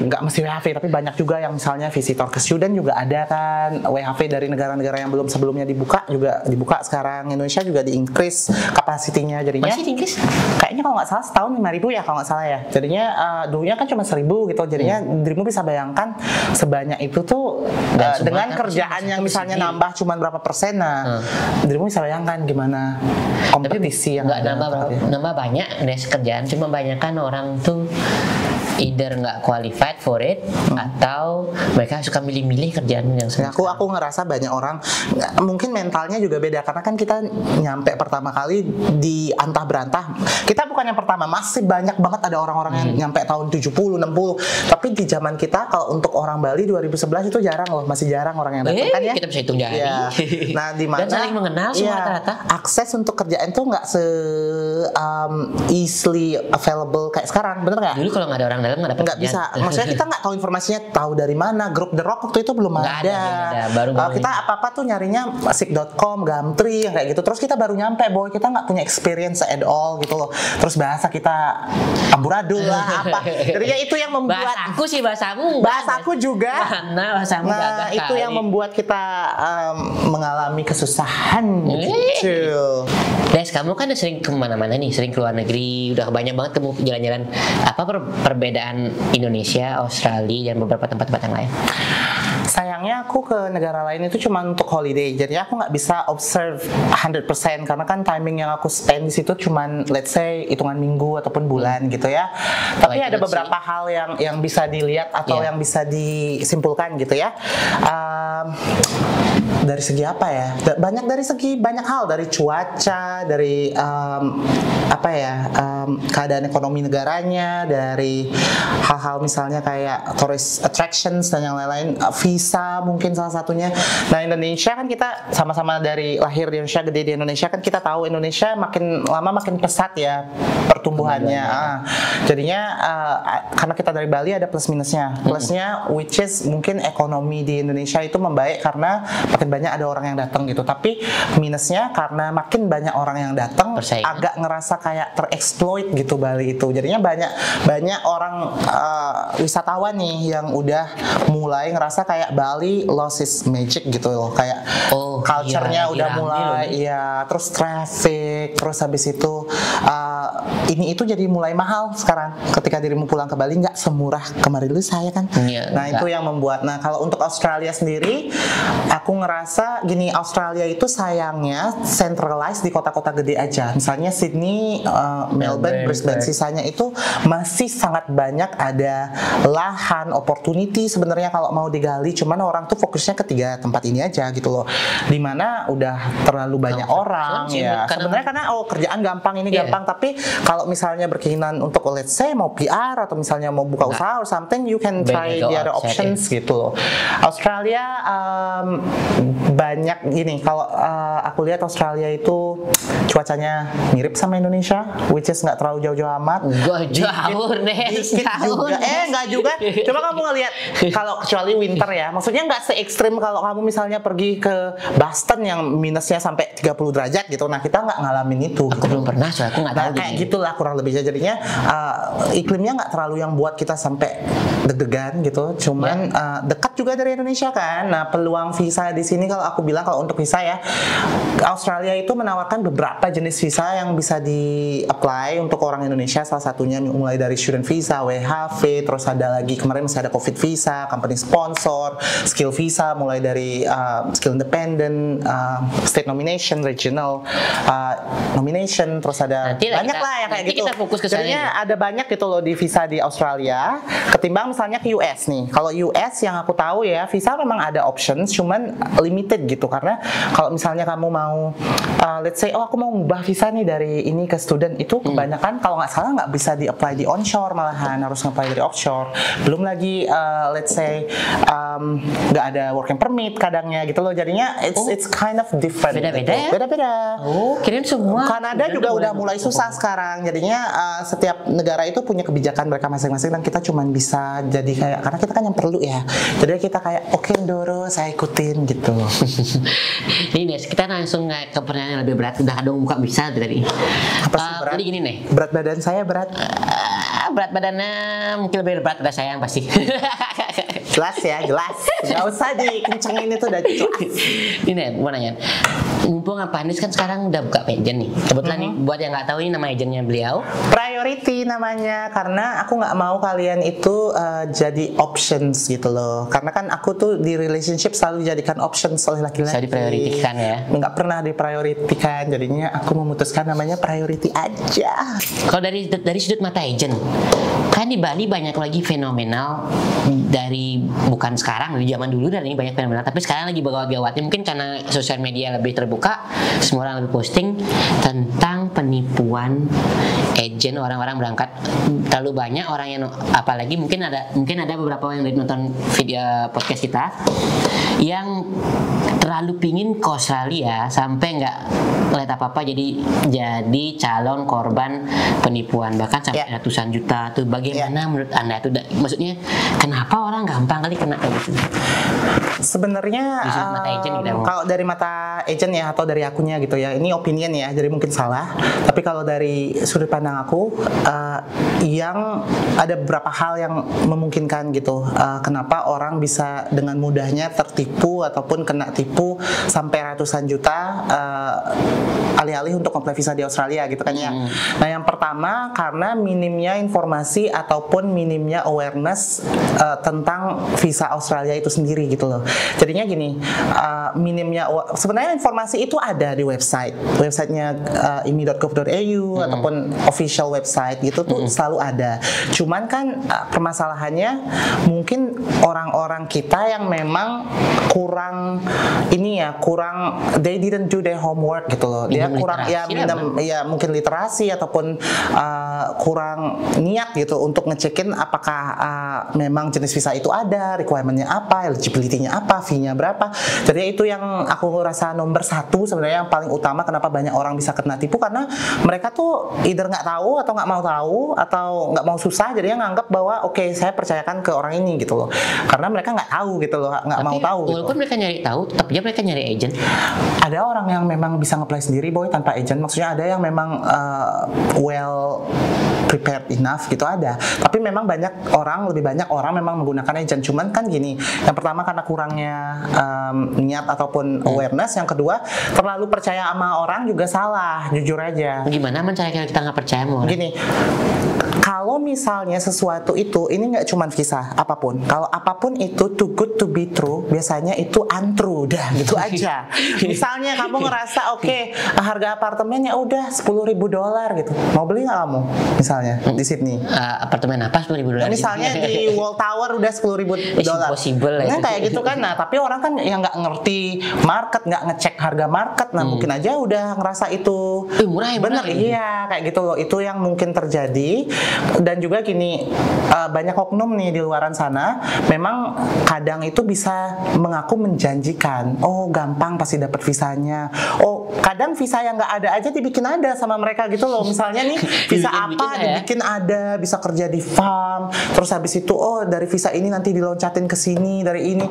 Nggak mesti WHV, tapi banyak juga yang misalnya visitor ke student juga ada kan. WHV dari negara-negara yang belum sebelumnya dibuka juga dibuka sekarang. Indonesia juga di-increase kapasitinya, jadinya Masih di Inggris? kayaknya kalau nggak salah setahun 5.000 ya kalau nggak salah ya. Jadinya dulunya kan cuma 1.000 gitu. Jadinya dirimu bisa bayangkan sebanyak itu tuh Dan semua dengan kan kerjaan satu yang misalnya sendiri. nambah cuma berapa persen. Nah, dirimu bisa bayangkan gimana kompetisi yang Nggak ada. nambah banyak Nes kerjaan, cuma banyakan orang tuh either nggak qualified for it atau mereka suka milih-milih kerjaan yang Ya, aku ngerasa banyak orang mungkin mentalnya juga beda karena kan kita nyampe pertama kali di antah berantah. Kita bukan yang pertama, masih banyak banget ada orang-orang yang nyampe tahun 70, 60. Tapi di zaman kita kalau untuk orang Bali 2011 itu jarang loh, masih jarang orang yang datang kan ya. kita bisa hitung jari. Iya. Nah, di mana Dan saling mengenal semua iya, rata-rata. akses untuk kerjaan tuh nggak se easily available kayak sekarang, bener nggak? Dulu kalau nggak ada orang dalam nggak dapat Nggak bisa, maksudnya kita nggak tahu informasinya, tahu dari mana. Grup The Rock waktu itu belum Nggak ada, belum ada. Baru-baru Kita apa-apa tuh nyarinya Sik.com, Gumtree yang kayak gitu. Terus kita baru nyampe, boy, kita nggak punya experience at all gitu loh. Terus bahasa kita amburadul lah apa. Jadinya itu yang membuat Bahasaku sih bahasamu. bahasaku juga. Mana bahasamu Nah, gagah itu kali. yang membuat kita mengalami kesusahan gitu. Des, kamu kan udah sering kemana-mana nih, sering keluar negeri, udah banyak banget kamu jalan-jalan. Apa perbedaan Indonesia, Australia, dan beberapa tempat-tempat yang lain? Sayangnya aku ke negara lain itu cuma untuk holiday, jadi aku nggak bisa observe 100% karena kan timing yang aku spend di situ cuma let's say hitungan minggu ataupun bulan gitu ya. Tapi Like ada let's beberapa hal yang bisa dilihat atau Yeah. yang bisa disimpulkan gitu ya. Dari segi apa ya? Banyak hal, dari cuaca, dari keadaan ekonomi negaranya, dari hal-hal misalnya kayak tourist attractions dan yang lain-lain, visa mungkin salah satunya. Nah, Indonesia kan kita sama-sama dari lahir di Indonesia, gede di Indonesia, kan kita tahu Indonesia makin lama makin pesat ya pertumbuhannya. Jadinya karena kita dari Bali ada plus minusnya. Plusnya which is mungkin ekonomi di Indonesia itu membaik karena makin banyak ada orang yang datang gitu. Tapi minusnya karena makin banyak orang yang datang, Persaingan. agak ngerasa kayak tereksploit gitu Bali itu. Jadinya banyak orang wisatawan nih yang udah mulai ngerasa kayak Bali lost its magic gitu loh. Kayak Oh, culture-nya iya, udah lagi rame mulai loh. iya, terus traffic, terus habis itu ini itu jadi mulai mahal sekarang. Ketika dirimu pulang ke Bali nggak semurah kemarin dulu saya kan. Iya, Nah, enggak. itu yang membuat. Nah, kalau untuk Australia sendiri, aku ngerasa gini, Australia itu sayangnya centralized di kota-kota gede aja. Misalnya Sydney, Melbourne, Brisbane, Perth. sisanya itu masih sangat banyak ada lahan, opportunity sebenarnya kalau mau digali. Cuman orang tuh fokusnya ke 3 tempat ini aja gitu loh. Dimana udah terlalu banyak orang sih, ya. karena- Sebenarnya karena kerjaan gampang ini Iya. gampang, tapi kalau misalnya berkeinginan untuk let's say mau PR atau misalnya mau buka usaha or something, you can try Go the other outside, options gitu loh. Australia banyak gini, kalau aku lihat Australia itu cuacanya mirip sama Indonesia, which is nggak terlalu jauh-jauh amat. Gua jauh Nes, Dikit jauh, juga, Nes. nggak juga. Coba kamu ngelihat kalau kecuali winter ya, maksudnya nggak se ekstrim kalau kamu misalnya pergi ke Boston yang minusnya sampai 30 derajat gitu. Nah, kita nggak ngalamin itu. Aku belum pernah, soalnya aku nggak tahu Nah, gitu. kayak gitulah kurang lebihnya. Jadinya iklimnya nggak terlalu yang buat kita sampai deg-degan gitu. Cuman dekat juga dari Indonesia kan. Nah, peluang visa di sini kalau aku bilang kalau untuk visa ya, Australia itu menawarkan beberapa jenis visa yang bisa di-apply untuk orang Indonesia. Salah satunya mulai dari student visa, WHV, terus ada lagi kemarin masih ada COVID visa, company sponsor, skill visa, mulai dari skill independent, state nomination, regional nomination, terus ada banyak lah yang kayak gitu. Kita fokus ke Jadinya ada banyak gitu loh di visa di Australia. Ketimbang misalnya ke US nih. Kalau US yang aku tahu ya, visa memang ada options, cuman limited gitu. Karena kalau misalnya kamu mau, let's say, aku mau ngubah visa nih dari ini ke student, itu kebanyakan kalau nggak salah nggak bisa di-apply di onshore, malahan harus nge-apply dari offshore. Belum lagi, let's say, nggak ada working permit kadangnya gitu loh. Jadinya it's kind of different. Beda-beda gitu. ya? Beda-beda. Kirain semua. Kanada juga udah mulai susah sekarang. Jadinya setiap negara itu punya kebijakan mereka masing-masing dan kita cuma bisa jadi kayak, karena kita kan yang perlu ya. Jadi kita kayak oke, Doro, saya ikutin gitu. Ini Des, kita langsung ke pertanyaan yang lebih berat. Udah dong buka bisa tadi. Apa sih berat? Jadi gini nih. Berat badan saya berat. Berat badannya mungkin lebih berat dari saya pasti. Jelas ya, jelas. Gak usah dikencengin, itu udah jelas. Ini mau nanya, mumpung Pak Anies kan sekarang udah buka agent nih. Kebetulan nih, buat yang nggak tahu ini nama agentnya beliau. Priority namanya, karena aku nggak mau kalian itu jadi options gitu loh. Karena kan aku tuh di relationship selalu dijadikan options oleh laki-laki. Bisa diprioritikan ya? Nggak pernah diprioritikan, jadinya aku memutuskan namanya priority aja. Kalau dari sudut mata agent, kan di Bali banyak lagi fenomenal dari bukan sekarang, dari zaman dulu dan ini banyak fenomenal, tapi sekarang lagi bagawati mungkin karena sosial media lebih terbuka, semua orang lebih posting tentang penipuan agent, orang-orang berangkat terlalu banyak orang yang, apalagi mungkin ada beberapa yang nonton video podcast kita yang terlalu pingin ke Australia sampai nggak ngeliat apa-apa jadi calon korban penipuan bahkan sampai ratusan juta tuh. Bagaimana menurut Anda itu? Maksudnya kenapa orang gampang kali kena kayak gitu? Sebenarnya kalau dari mata agent ya atau dari akunya gitu ya, ini opinion ya, jadi mungkin salah. Tapi kalau dari sudut pandang aku, yang ada beberapa hal yang memungkinkan gitu. Kenapa orang bisa dengan mudahnya tertipu ataupun kena tipu sampai ratusan juta alih-alih untuk apply visa di Australia gitu kan ya. Nah, yang pertama karena minimnya informasi ataupun minimnya awareness tentang visa Australia itu sendiri gitu loh. Jadinya gini, minimnya sebenarnya informasi itu ada di websitenya imi.gov.au ataupun official website gitu tuh selalu ada. Cuman kan permasalahannya mungkin orang-orang kita yang memang kurang they didn't do their homework gitu loh. Dia kurang mungkin literasi ataupun kurang niat gitu untuk ngecekin apakah memang jenis visa itu ada, requirement-nya apa, eligibility-nya apa, fee-nya berapa. Jadi itu yang aku rasa nomor satu sebenarnya yang paling utama kenapa banyak orang bisa kena tipu, karena mereka tuh either nggak tahu atau nggak mau tahu atau nggak mau susah, jadinya nganggap bahwa oke, saya percayakan ke orang ini gitu loh, karena mereka nggak tahu gitu loh, nggak mau tahu. Walaupun gitu. Mereka nyari tahu, tetap aja mereka nyari agent. Ada orang yang memang bisa nge-apply sendiri boy tanpa agent, maksudnya ada yang memang well prepared enough gitu ada. Tapi memang lebih banyak orang memang menggunakan agent. Cuman kan gini, yang pertama karena kurangnya niat ataupun awareness, yang kedua terlalu percaya sama orang juga salah, jujur aja. Gimana mencari kita nggak percaya sama orang? Gini, kalau misalnya sesuatu itu, ini nggak cuma visa, apapun. Kalau apapun itu too good to be true, biasanya itu untrue, dah gitu aja. Misalnya kamu ngerasa oke, harga apartemennya udah $10.000 gitu, mau beli nggak kamu? Misalnya di Sydney. Apartemen apa $10.000? Ya, misalnya di Wall Tower udah $10.000. Impossible. Nah kayak gitu kan. Nah tapi orang kan yang nggak ngerti market, nggak ngecek harga market, nah mungkin aja udah ngerasa itu murah ya, bener. Iya kayak gitu loh. Itu yang mungkin terjadi. Dan juga gini, banyak oknum nih di luaran sana, memang kadang itu bisa mengaku menjanjikan, oh gampang pasti dapat visanya, oh kadang visa yang nggak ada aja dibikin ada sama mereka gitu loh. Misalnya nih visa apa dibikin ada, bisa kerja di farm, terus habis itu oh dari visa ini nanti diloncatin ke sini dari ini.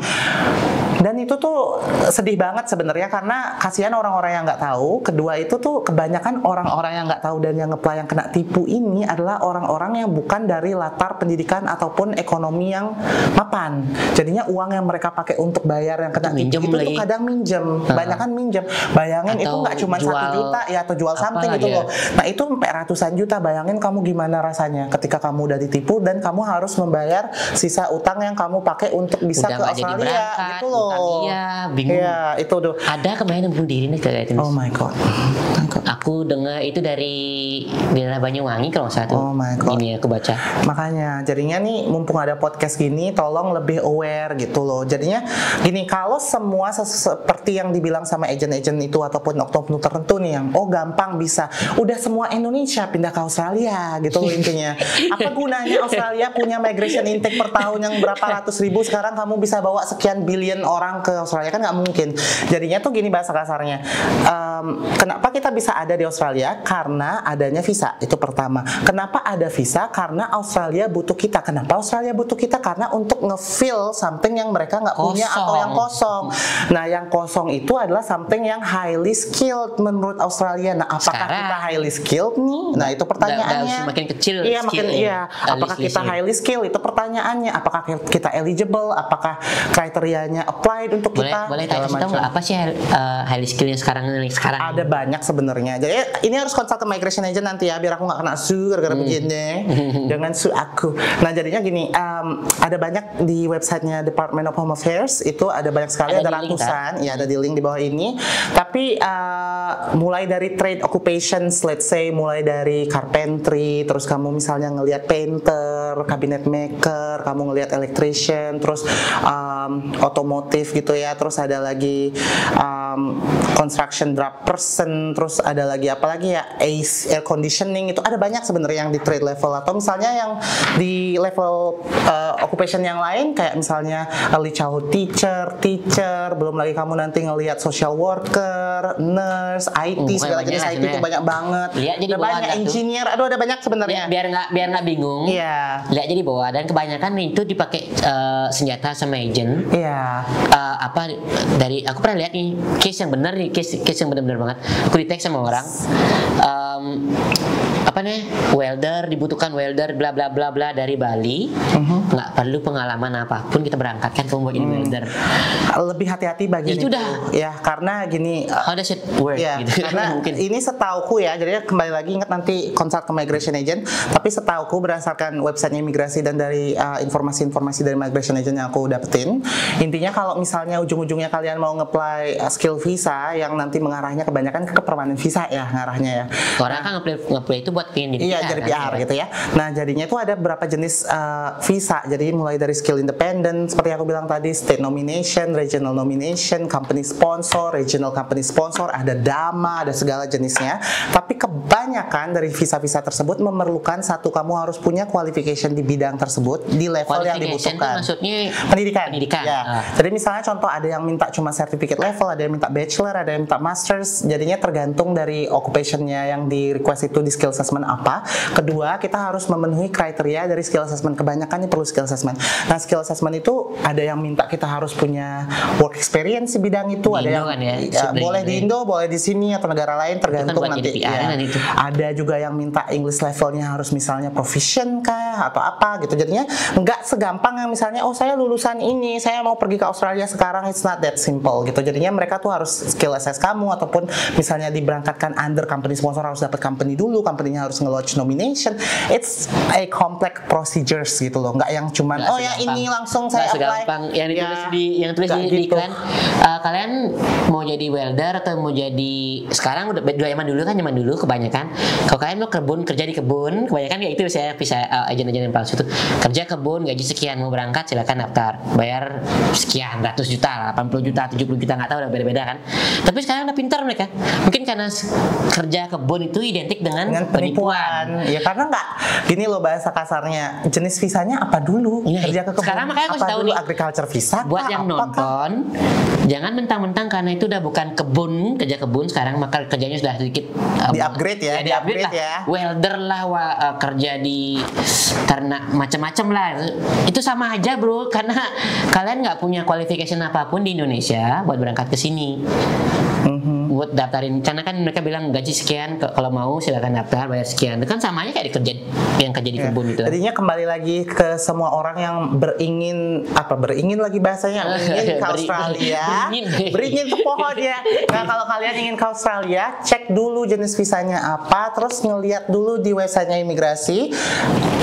Dan itu tuh sedih banget sebenarnya, karena kasihan orang-orang yang nggak tahu. Kedua itu tuh kebanyakan kebanyakan orang-orang yang nggak tahu dan yang nge-apply yang kena tipu ini adalah orang-orang yang bukan dari latar pendidikan ataupun ekonomi yang mapan. Jadinya uang yang mereka pakai untuk bayar yang kena tipu itu tuh kadang minjem, banyak kan minjem. Bayangin atau itu nggak cuma 1 juta ya, atau jual something gitu loh. Nah itu sampai ratusan juta. Bayangin kamu gimana rasanya ketika kamu udah ditipu dan kamu harus membayar sisa utang yang kamu pakai untuk bisa udah ke Australia gitu loh. Iya, bingung. Iya, itu tuh. Ada kemarin bunuh diri nih kayak itu. Oh my god. Aku dengar itu dari daerah Banyuwangi kalau nggak salah tuh. Oh my god. Ini aku baca. Makanya jadinya nih mumpung ada podcast gini tolong lebih aware gitu loh. Jadinya gini, kalau semua seperti yang dibilang sama agent-agent itu ataupun oknum tertentu nih yang gampang bisa, udah semua Indonesia pindah ke Australia gitu loh intinya. Apa gunanya Australia punya migration intake per tahun yang berapa ratus ribu, sekarang kamu bisa bawa sekian billion orang ke Australia, kan nggak mungkin. Jadinya tuh gini bahasa kasarnya, kenapa kita bisa ada di Australia? Karena adanya visa, itu pertama. Kenapa ada visa? Karena Australia butuh kita. Kenapa Australia butuh kita? Karena untuk nge-fill something yang mereka nggak punya atau yang kosong. Nah yang kosong itu adalah something yang highly skilled menurut Australia. Nah apakah kita highly skilled nih? Nah itu pertanyaannya. Makin kecil. Iya makin iya. Apakah kita highly skilled? Itu pertanyaannya. Apakah kita eligible? Apakah kriterianya applied untuk kita? Boleh tanya kita nggak apa sih highly skill yang sekarang? Ada banyak sebenarnya. Jadi ini harus konsul ke migration agent nanti ya, biar aku nggak kena sue gara-gara begini. Jangan sue aku. Nah jadinya gini, ada banyak di websitenya Department of Home Affairs itu ada banyak sekali, ada ratusan. Ya ada di link di bawah ini. Tapi mulai dari trade occupations, let's say mulai dari carpentry, terus kamu misalnya ngelihat painter, cabinet maker, kamu ngelihat electrician, terus otomotif gitu ya, terus ada lagi construction draft person, terus ada lagi apa lagi ya, air conditioning, itu ada banyak sebenarnya yang di trade level. Atau misalnya yang di level occupation yang lain kayak misalnya early childhood teacher, belum lagi kamu nanti ngelihat social worker, nurse, IT, segala jenis IT itu banyak banget. Lihat jadi ada banyak engineer, ada banyak sebenarnya. Biar nggak bingung. Iya. Lihat jadi bawah, dan kebanyakan itu dipakai senjata sama agent. Iya. Apa dari aku pernah lihat nih case yang benar nih, case yang benar-benar banget. Aku di tag sama orang. Apa nih, dibutuhkan welder bla bla bla bla dari Bali, nggak perlu pengalaman apapun kita berangkatkan kamu buat jadi welder. Lebih hati-hati bagian itu ya, karena gini, how does it work ya, gitu. karena mungkin ini setauku ya, jadi kembali lagi ingat nanti konsult ke migration agent, tapi setauku berdasarkan websitenya imigrasi dan dari informasi-informasi dari migration agent yang aku dapetin, intinya kalau misalnya ujung-ujungnya kalian mau nge-apply skill visa yang nanti mengarahnya kebanyakan ke permanent visa ya ngarahnya ya. Orang kan nge-apply itu buat pengen jadi PR, jadi PR gitu ya. Nah jadinya itu ada beberapa jenis visa. Jadi mulai dari skill independent seperti aku bilang tadi, state nomination, regional nomination, company sponsor, regional company sponsor, ada DAMA, ada segala jenisnya. Tapi kebanyakan dari visa-visa tersebut memerlukan satu, kamu harus punya qualification di bidang tersebut di level yang dibutuhkan. Maksudnya pendidikan. Ya. Jadi misalnya contoh ada yang minta cuma certificate level, ada yang minta bachelor, ada yang minta masters. Jadinya tergantung dari occupationnya yang di request itu di skill assessment apa. Kedua, kita harus memenuhi kriteria dari skill assessment. Kebanyakan ini perlu skill assessment. Nah, skill assessment itu ada yang minta kita harus punya work experience di bidang itu, di ada yang kan ya, boleh di Indo, boleh di sini atau negara lain, tergantung kan nanti. Ada juga yang minta English levelnya harus misalnya proficient kah atau apa gitu. Jadinya nggak segampang yang misalnya saya lulusan ini, saya mau pergi ke Australia sekarang, it's not that simple gitu. Jadinya mereka tuh harus skill assess kamu, ataupun misalnya diberangkatkan under company sponsor harus dapat company dulu, company-nya harus nge-launch nomination. It's a complex procedures gitu loh, nggak yang cuman ya ini langsung saya apply. Yang tulis di iklan. Kalian mau jadi welder atau mau jadi, sekarang udah zaman dulu kebanyakan kalau kalian mau kerja di kebun, kebanyakan kayak itu saya bisa agen-agen yang palsu itu kerja kebun gaji sekian, mau berangkat silakan daftar, bayar sekian ratus juta, 80 juta, 70 juta, nggak tahu, udah beda-beda kan. Tapi sekarang udah pintar mereka, mungkin karena kerja kebun itu identik dengan penipuan. Ya karena nggak gini loh bahasa kasarnya, jenis visanya apa dulu? Kerja ke kebun. Sekarang makanya aku tahu nih, agriculture visa. Buat yang nonton, jangan mentang-mentang karena itu udah bukan kebun, kerja kebun sekarang, maka kerjanya sudah sedikit di upgrade ya, di upgrade ya. Welder lah, kerja di ternak macam-macam lah. Itu sama aja bro, karena kalian nggak punya qualification apapun di Indonesia buat berangkat ke sini. buat daftarin, karena kan mereka bilang gaji sekian, kalau mau silakan daftar bayar sekian. Itu kan sama aja kayak kerja di kebun itu. Jadinya kembali lagi ke semua orang yang beringin lagi bahasanya, beringin ke Australia, beringin ke pohon ya. Nah, kalau kalian ingin ke Australia, cek dulu jenis visanya apa, terus ngeliat dulu di websitenya imigrasi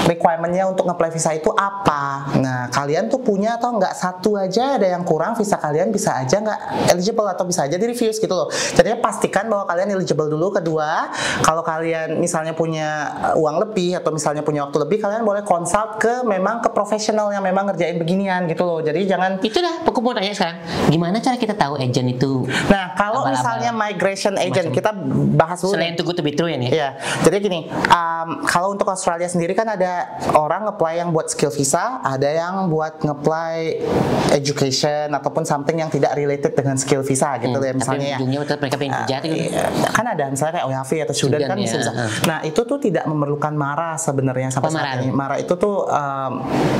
requirement-nya untuk nge-apply visa itu apa. Nah, kalian tuh punya atau nggak, satu aja ada yang kurang, visa kalian bisa aja nggak eligible atau bisa aja di refuse gitu loh. Jadinya pastikan bahwa kalian eligible dulu. Kedua, kalau kalian misalnya punya uang lebih atau misalnya punya waktu lebih, kalian boleh consult ke profesional yang memang ngerjain beginian gitu loh. Jadi jangan, itu dah, aku mau tanya sekarang, gimana cara kita tahu agent itu? Nah, kalau misalnya migration agent, kita bahas dulu selain too good to be true ya nih. Iya, jadi gini, kalau untuk Australia sendiri kan ada orang nge-apply yang buat skill visa, ada yang buat nge-apply education ataupun something yang tidak related dengan skill visa gitu ya, misalnya ya. Ujungnya mereka pengen kerja gitu. Kan ada misalnya kayak OHV atau student kan bisa. Nah, itu tuh tidak memerlukan MARA sebenarnya sampai saat ini. MARA itu tuh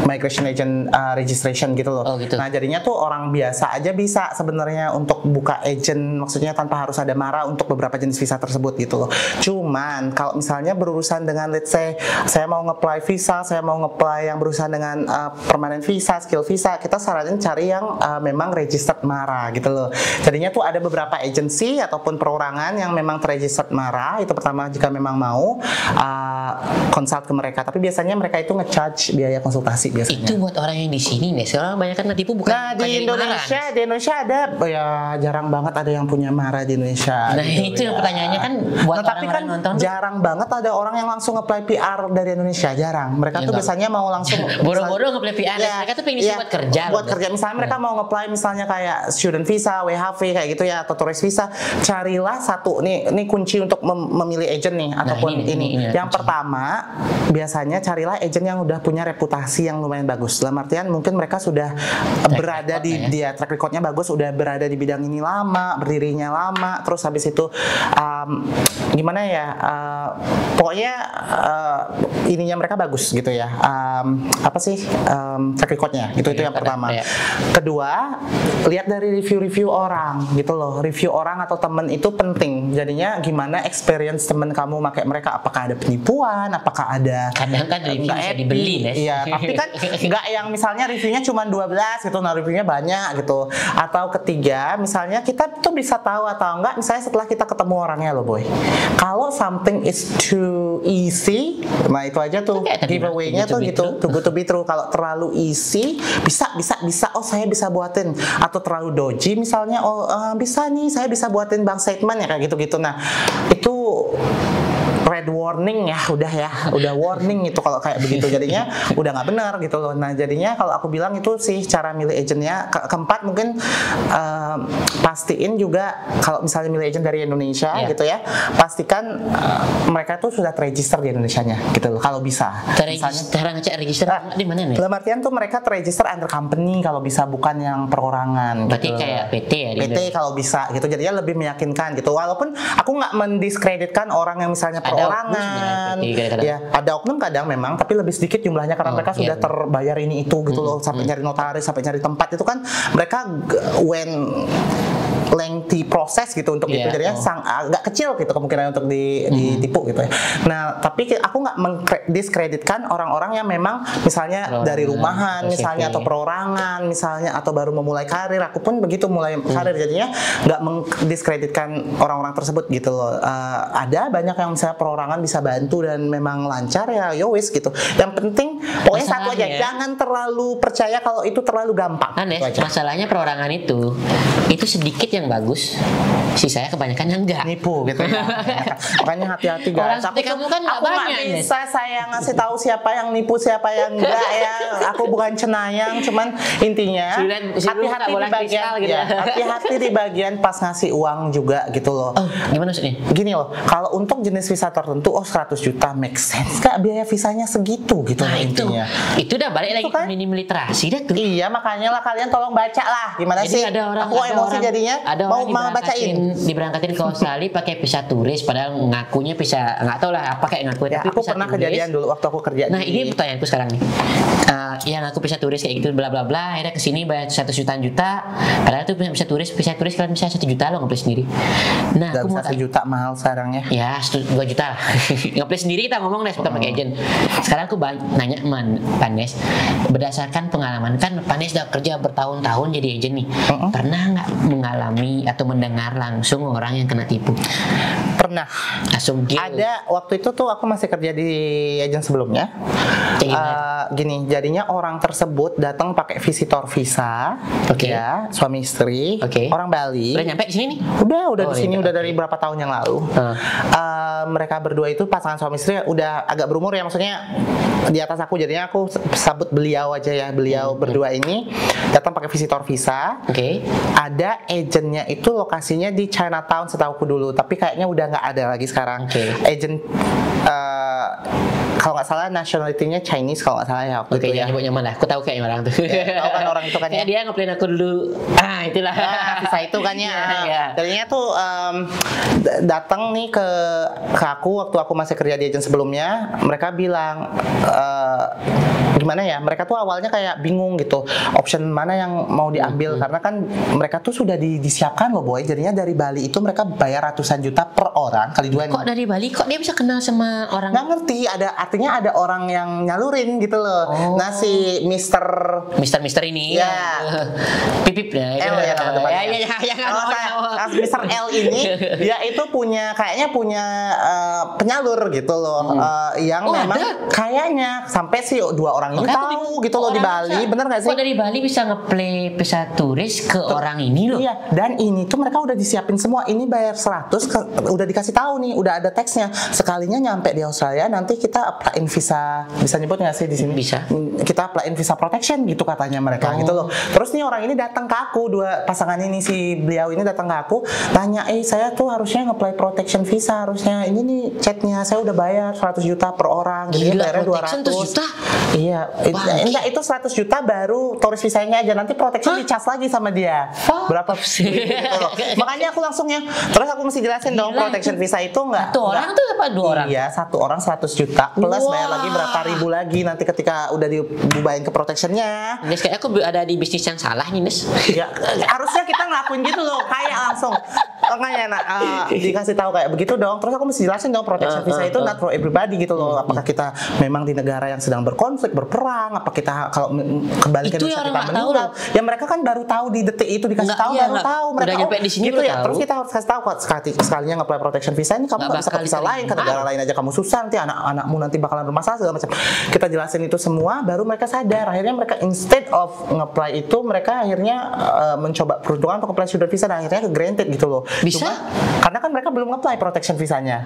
migration agent registration gitu loh. Gitu. Nah, jadinya tuh orang biasa aja bisa sebenarnya untuk buka agent, maksudnya tanpa harus ada MARA untuk beberapa jenis visa tersebut gitu loh. Cuman kalau misalnya berurusan dengan, let's say saya mau nge-apply visa, saya mau nge-apply yang berurusan dengan permanent visa, skill visa, kita saranin cari yang memang registered MARA gitu loh. Jadinya tuh ada beberapa agency ataupun perorangan yang memang terregistered MARA. Itu pertama, jika memang mau consult ke mereka. Tapi biasanya mereka itu nge-charge biaya konsultasi biasanya. Itu buat orang yang di sini nih. Sekarang banyak kan tipu bukan. Nah, di Indonesia ada ya, jarang banget ada yang punya MARA di Indonesia. Nah, gitu, itu yang pertanyaannya kan buat tapi kan nonton jarang banget ada orang yang langsung apply PR dari Indonesia, jarang. Mereka tuh biasanya mau langsung boro-boro nge-apply PR. Mereka tuh pengen buat kerja. Buat kerja, misalnya mereka mau nge-apply misalnya kayak student visa, WHV kayak gitu ya, atau tourist visa. Carilah satu nih kunci untuk memilih agent nih ataupun ini. Yang pertama, biasanya carilah agent yang udah punya reputasi yang lumayan bagus. Dalam artian mungkin mereka sudah berada di dia track recordnya bagus, udah berada di bidang ini lama, berdirinya lama, terus habis itu gimana ya, pokoknya ininya mereka bagus gitu ya, apa sih track recordnya itu yang pertama. Kedua, lihat dari review orang gitu loh. Review orang atau temen itu penting. Jadinya gimana experience temen kamu pakai mereka, apakah ada penipuan, apakah ada, kadang kan review bisa dibeli ya. Iya, tapi kan nggak yang misalnya reviewnya cuma 12 gitu, nah reviewnya banyak gitu. Atau ketiga, misalnya kita tuh bisa tahu atau enggak misalnya setelah kita ketemu orangnya loh boy. Kalau something is too easy, nah itu aja tuh giveaway-nya tuh gitu, too good to be true. Kalau terlalu easy, bisa, oh saya bisa buatin. Atau terlalu dodgy misalnya, bisa nih saya bisa buatin bank statement ya kayak gitu-gitu. Nah, itu red warning ya, udah warning itu kalau kayak begitu, jadinya udah nggak benar gitu loh. Nah, jadinya kalau aku bilang itu sih cara milih agentnya. Keempat mungkin pastiin juga kalau misalnya milih agent dari Indonesia gitu ya, pastikan mereka tuh sudah terregister di Indonesianya gitu loh kalau bisa. Cara ngecek register di mana nih? Dalam artian tuh mereka terregister under company kalau bisa, bukan yang perorangan. Berarti gitu. kayak PT ya? PT kalau bisa gitu, jadinya lebih meyakinkan gitu. Walaupun aku nggak mendiskreditkan orang yang misalnya perorangan, ya ada oknum kadang memang, tapi lebih sedikit jumlahnya karena mereka sudah terbayar ini itu gitu loh, sampai nyari notaris, sampai nyari tempat itu kan mereka lengthy proses gitu untuk itu, jadinya agak kecil gitu kemungkinan untuk ditipu gitu ya. Nah, tapi aku nggak mendiskreditkan orang-orang yang memang misalnya dari rumahan misalnya atau perorangan misalnya, atau baru memulai karir. Aku pun begitu mulai karir, jadinya nggak mendiskreditkan orang-orang tersebut gitu loh. Ada banyak yang misalnya perorangan bisa bantu dan memang lancar ya, yowis gitu. Yang penting pokoknya satu aja, jangan terlalu percaya kalau itu terlalu gampang. Masalahnya perorangan itu sedikit yang bagus, sisanya kebanyakan yang enggak. Nipu gitu ya. Makanya hati-hati guys. Tapi kamu kan aku nggak bisa saya ngasih tahu siapa yang nipu, siapa yang enggak ya. Aku bukan cenayang, cuman intinya hati-hati di bagian gitu ya. Hati-hati di bagian pas ngasih uang juga gitu loh. Gimana maksudnya? Gini loh, kalau untuk jenis visa tertentu 100 juta make sense. Kak, biaya visanya segitu gitu loh intinya. Itu udah balik lagi ke minim literasi dah tuh. Iya, makanya lah kalian tolong baca lah. Gimana sih? Aku emosi jadinya. Ada mau diberangkatin ke Australia pakai visa turis, padahal ngakunya visa nggak tahu lah apa kayak ngakuin. Ya, aku pernah kejadian dulu waktu aku kerja. Nah, ini pertanyaanku sekarang nih. yang aku visa turis kayak gitu bla bla bla, akhirnya kesini bayar 100 juta, padahal tuh visa turis kalian bisa 1 juta lo ngeplay sendiri. Nah, Gak aku mau bisa 1 juta mahal sekarang ya. Ya 2 juta lah. Ngeplay sendiri kita ngomong Nes, bukan pakai agent. Sekarang aku nanya Panes, berdasarkan pengalaman kan Panes udah kerja bertahun-tahun jadi agent nih, pernah nggak mengalami atau mendengar langsung orang yang kena tipu? Pernah. Langsung deal. Ada waktu itu tuh aku masih kerja di agent sebelumnya. Gini, jadinya orang tersebut datang pakai visitor visa, ya, suami istri, orang Bali. Udah nyampe di sini nih? Udah di sini udah dari berapa tahun yang lalu. Mereka berdua itu pasangan suami istri udah agak berumur ya, maksudnya di atas aku, jadinya aku sebut beliau aja ya. Beliau berdua ini datang pakai visitor visa. Ada agentnya itu lokasinya di Chinatown setauku dulu, tapi kayaknya udah nggak ada lagi sekarang. Agent kalau nggak salah nationality-nya Chinese kalau nggak salah ya. Nyebut nyaman lah. Aku tahu kayaknya orang tuh. Tahu kan orang itu kan ya. Dia ngeplain aku dulu. Itulah. Visa itu kan ya. Jadinya tuh datang nih ke aku waktu aku masih kerja di agent sebelumnya. Mereka bilang gimana ya? Mereka tuh awalnya kayak bingung gitu. Option mana yang mau diambil karena kan mereka tuh sudah disiapkan loh boy. Jadinya dari Bali itu mereka bayar ratusan juta per orang kali 2 nih. Kok dari Bali kok dia bisa kenal sama orang? Nggak ngerti, artinya ada orang yang nyalurin gitu loh. Nah si Mister ini Pipip ya. Mister L ini dia itu kayaknya punya penyalur gitu loh. Yang memang kayaknya sampai si 2 orang ini tahu gitu loh di Bali. Bener nggak sih? Kok dari Bali bisa ngeplay visa turis ke orang ini loh? Iya, dan ini tuh mereka udah disiapin semua. Ini bayar 100 udah dikasih tahu nih, udah ada teksnya. Sekalinya nyampe di Australia nanti kita applyin visa, bisa nyebut nggak sih di sini? Bisa. Kita applyin visa protection gitu katanya mereka gitu loh. Terus nih orang ini datang ke aku, 2 pasangan ini, si beliau ini datang ke aku, tanya, saya tuh harusnya nge-apply protection visa, harusnya ini nih chatnya, saya udah bayar 100 juta per orang. Jadi bayarnya 200 juta? Iya, enggak itu 100 juta baru turis visanya aja, nanti protection dicas lagi sama dia. Berapa sih? Gitu loh. Makanya aku langsungnya, terus aku mesti jelasin dong, protection visa itu enggak. 1 orang tuh apa 2 orang? Iya, 1 orang 100 juta plus bayar lagi berapa ribu lagi nanti ketika udah dibubahin ke protectionnya. Nes, kayak aku ada di bisnis yang salah nih Nes. Ya, harusnya kita ngelakuin gitu loh, kayak langsung. Makanya dikasih tahu kayak begitu dong. Terus aku mesti jelasin dong, protection visa itu not for everybody gitu loh. Apakah kita memang di negara yang sedang berkonflik, berperang, apa kita kalau kembali ke Indonesia kita meninggal. Ya mereka kan baru tahu di detik itu dikasih tahu, baru tahu mereka udah nyampe di sini gitu ya. tahu. Terus kita harus kasih tahu kok sekalinya nge-apply protection visa ini kamu nggak bisa ke visa lain, ke negara lain aja kamu susah, nanti anak-anakmu nanti bakalan bermasalah segala macam. Kita jelasin itu semua baru mereka sadar. Akhirnya mereka instead of nge-apply itu mereka akhirnya mencoba peruntungan untuk apply student visa dan akhirnya ke granted gitu loh. Bisa? Karena kan mereka belum nge-apply protection visanya.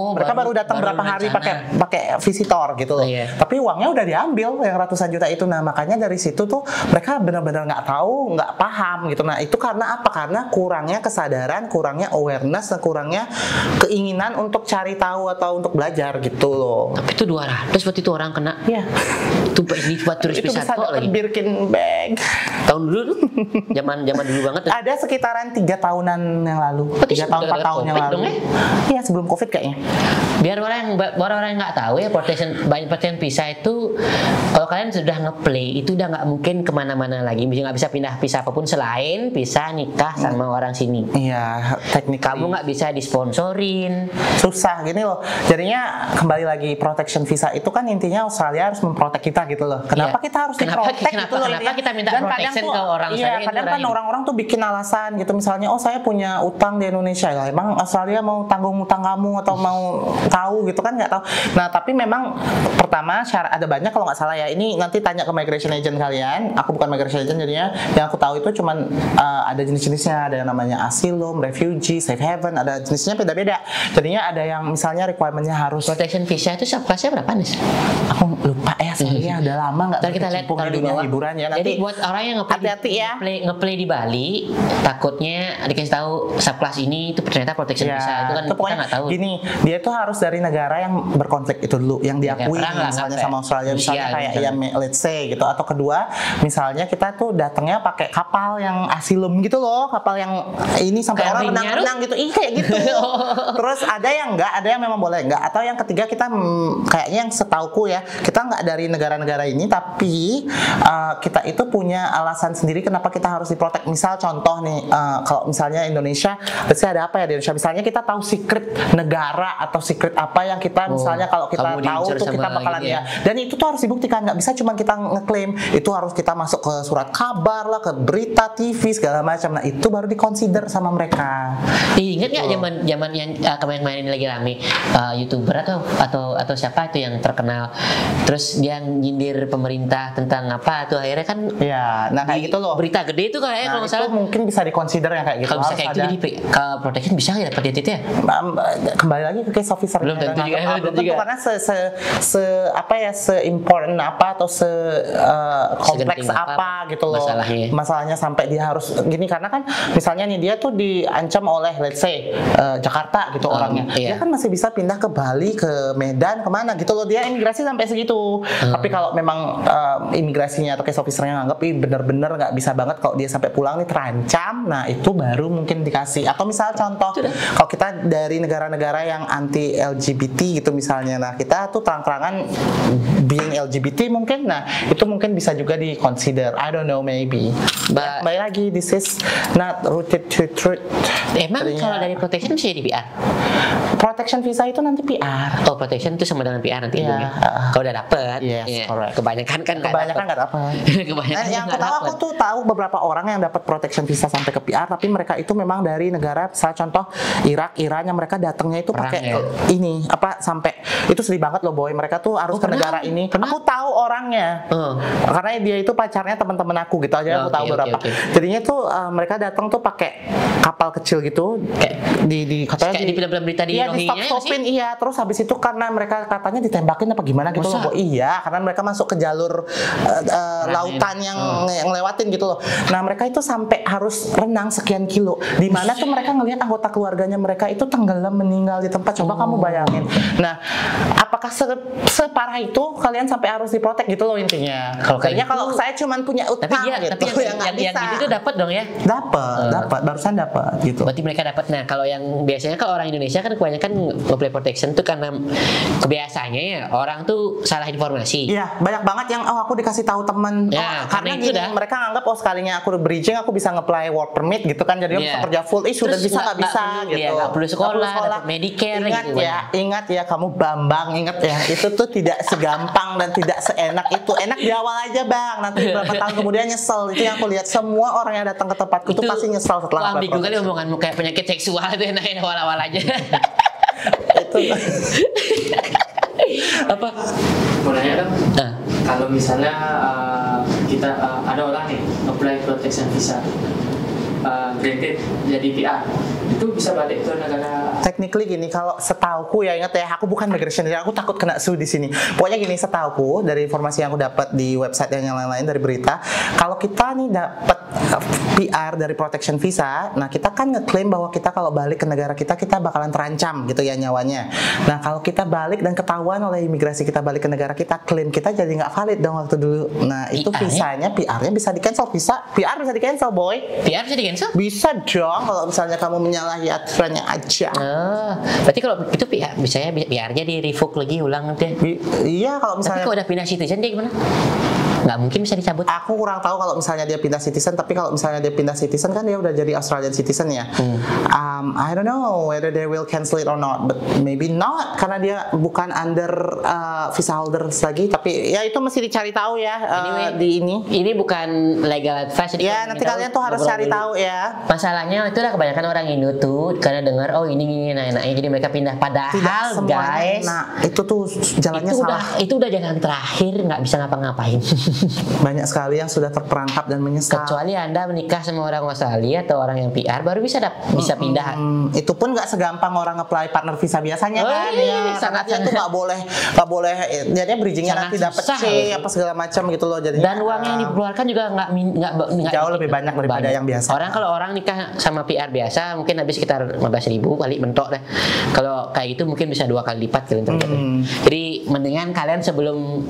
Mereka baru datang berapa hari pakai visitor gitu loh. Tapi uangnya udah diambil yang ratusan juta itu. Nah makanya dari situ tuh mereka benar-benar nggak tahu, nggak paham gitu. Nah itu karena apa? Karena kurangnya kesadaran, kurangnya awareness, dan kurangnya keinginan untuk cari tahu atau untuk belajar gitu loh. Tapi itu 200 waktu itu orang kena. Iya. Itu ini buat turis itu wisata bisa lagi. Birkin bag. Tahun dulu tuh. Zaman dulu banget. Ada sekitaran 3 tahunan yang lalu. 3 tahun 4 tahun yang lalu. Iya sebelum Covid kayaknya. Biar orang yang nggak tahu ya, protection visa itu kalau kalian sudah ngeplay itu udah nggak mungkin kemana-mana lagi, nggak bisa pindah visa apapun selain bisa nikah sama orang sini. Iya, teknik kamu nggak bisa disponsorin, susah gini loh. Jadinya kembali lagi protection visa itu kan intinya Australia harus memprotek kita gitu loh. Kenapa kita harus diprotek gitu loh? Kenapa kita minta protection ke orang? Iya, kadang kan orang-orang tuh bikin alasan gitu, misalnya saya punya utang di Indonesia lah, emang Australia mau tanggung utang kamu atau mau tahu gitu kan, nggak tahu. Nah tapi memang pertama syarat ada banyak kalau nggak salah ya, ini nanti tanya ke migration agent kalian, aku bukan migration agent jadinya, yang aku tahu itu cuman ada jenis-jenisnya, ada yang namanya asylum, refugee, safe haven, ada jenisnya beda-beda. Jadinya ada yang misalnya requirementnya harus protection visa itu subclassnya berapa nih? Aku lupa ya, soalnya udah lama nggak kita lihat di dunia hiburan ya. Jadi buat orang yang ngeplay di Bali, takutnya dikasih tahu subclass ini itu ternyata protection visa itu kan kita nggak tahu. Gini, dia tuh harus dari negara yang berkonflik itu dulu, yang diakui misalnya sama Australia, misalnya kayak ya let's say gitu. Atau kedua, misalnya kita tuh datangnya pakai kapal yang asylum gitu loh, kapal yang ini sampai kayak orang renang-renang gitu, kayak gitu. Terus ada yang enggak, ada yang memang boleh enggak. Atau yang ketiga kita kayaknya yang setauku ya, kita enggak dari negara negara-negara ini, tapi kita itu punya alasan sendiri kenapa kita harus diprotek. Misal contoh nih, kalau misalnya Indonesia, let's say ada apa ya di Indonesia? Misalnya kita tahu secret negara atau secret apa yang kita misalnya kalau kita tahu tuh kita bakalan gitu ya. Dan itu tuh harus dibuktikan, nggak bisa cuma kita ngeklaim. Itu harus kita masuk ke surat kabar lah, ke berita TV segala macam. Nah itu baru dikonsider sama mereka. Ingat nggak zaman yang kemarin-kemarin ini lagi rame, YouTuber atau siapa itu yang terkenal, terus dia nyindir pemerintah tentang apa tuh, akhirnya kan ya, nah kayak gitu loh, berita gede itu kayaknya, kalau nggak salah mungkin bisa dikonsider yang kayak gitu. Kalau bisa kayak gitu, jadi ke protection bisa nggak dapat itu ya? Kembali lagi ke case officer, belum tentu juga, karena se important apa atau kompleks apa gitu loh masalahnya sampai dia harus gini. Karena kan misalnya nih dia tuh diancam oleh let's say Jakarta gitu orangnya, dia kan masih bisa pindah ke Bali, ke Medan, kemana gitu loh, dia imigrasi sampai segitu. Tapi kalau memang imigrasinya atau case officernya nganggap ini bener-bener nggak bisa banget, kalau dia sampai pulang nih terancam, nah itu baru mungkin dikasih. Atau misal contoh kalau kita dari negara-negara yang anti LGBT gitu misalnya, nah kita tuh terang-terangan being LGBT mungkin, nah itu mungkin bisa juga di consider, I don't know, maybe. Baik lagi, this is not rooted to truth. Emang kalau dari protection bisa jadi PR? Protection visa itu nanti PR. Oh, protection itu sama dengan PR nanti. Kalau udah dapet, kebanyakan nggak dapet. Yang aku tuh tahu beberapa orang yang dapat protection visa sampai ke PR, tapi mereka itu memang dari negara, misalnya contoh Irak, Iran, yang mereka datangnya itu pakai ini apa, sampai itu sedih banget loh boy, mereka tuh harus ke negara ini. Aku tahu orangnya, karena dia itu pacarnya teman-teman aku gitu aja, aku tahu beberapa. Jadinya tuh mereka datang tuh pakai kapal kecil gitu, di katanya di film-film berita di stop-stopin, iya. Terus habis itu karena mereka katanya ditembakin apa gimana gitu loh. Iya, karena mereka masuk ke jalur lautan yang ngelewatin gitu loh. Nah mereka itu sampai harus renang sekian kilo, di mana tuh mereka ngelihat anggota keluarganya mereka itu tenggelam meninggal di tempat. Coba kamu bayangin. Nah apakah separah itu kalian sampai harus diprotek gitu loh intinya? Kalau saya cuman punya utang tapi yang gitu tuh dapat dong ya? Dapat, barusan dapat gitu. Berarti mereka dapat. Nah kalau yang biasanya kalau orang Indonesia kan kebanyakan nge-play protection tuh karena kebiasaannya ya orang tuh salah informasi. Iya, banyak banget yang aku dikasih tahu teman. Karena gini, mereka nganggap sekalinya aku bridging aku bisa nge-apply work permit gitu kan, jadi bisa kerja full. Sudah bisa nggak bisa gitu. Nggak perlu sekolah, dapat Medicare. Ingat ya kamu Bambang, ingat ya itu tuh tidak segampang dan tidak seenak itu. Enak di awal aja bang, nanti beberapa tahun kemudian nyesel. Itu yang aku lihat, semua orang yang datang ke tempatku tuh pasti nyesel setelah. Ambigu kali omonganmu, kayak penyakit seksual itu enak awal-awal aja. Itu apa? Mau nanya dong. Kalau misalnya kita ada orang nih apply protection visa, granted jadi PR, itu bisa balik ke negara. Technically gini, kalau setauku ya, ingat ya, aku bukan migration, aku takut kena sue di sini. Pokoknya gini, setauku dari informasi yang aku dapat di website yang lain-lain dari berita, kalau kita nih dapat PR dari protection visa, nah kita kan ngeklaim bahwa kita kalau balik ke negara kita bakalan terancam gitu ya nyawanya. Nah kalau kita balik dan ketahuan oleh imigrasi kita balik ke negara kita, klaim kita jadi nggak valid dong waktu dulu. Nah itu visanya, PR-nya bisa di cancel, PR bisa di cancel boy. PR bisa di cancel? Bisa dong kalau misalnya kamu menyalahi aturannya aja. Berarti kalau itu PR-nya di revoke lagi ulang nanti. Iya kalau misalnya. Tapi kalau udah pindah citizen dia gimana? Nggak mungkin bisa dicabut. Aku kurang tahu kalau misalnya dia pindah citizen, tapi kalau misalnya dia pindah citizen kan dia udah jadi Australian citizen ya. I don't know whether they will cancel it or not, but maybe not karena dia bukan under visa holders lagi. Tapi ya itu mesti dicari tahu ya. Anyway, ini bukan legal advice. Ya nanti kalian tuh harus cari tahu ya. Masalahnya itu udah kebanyakan orang Indo tuh karena dengar ini enak-enaknya jadi mereka pindah. Padahal guys, itu tuh jalannya salah. Itu udah jalan terakhir, nggak bisa ngapa-ngapain. Banyak sekali yang sudah terperangkap dan menyesal. Kecuali Anda menikah sama orang Australia atau orang yang PR baru bisa pindah. Itu pun nggak segampang orang apply partner visa biasanya kan. Karena dia tuh nggak boleh. Jadinya bridgingnya nanti dapat C apa segala macam gitu loh. Jadinya, dan uang yang dikeluarkan juga nggak jauh lebih banyak daripada yang biasa. Kalau orang nikah sama PR biasa mungkin habis sekitar 15.000 kali mentok deh. Kalau kayak gitu mungkin bisa 2 kali lipat kalian terjadi. Jadi mendingan kalian sebelum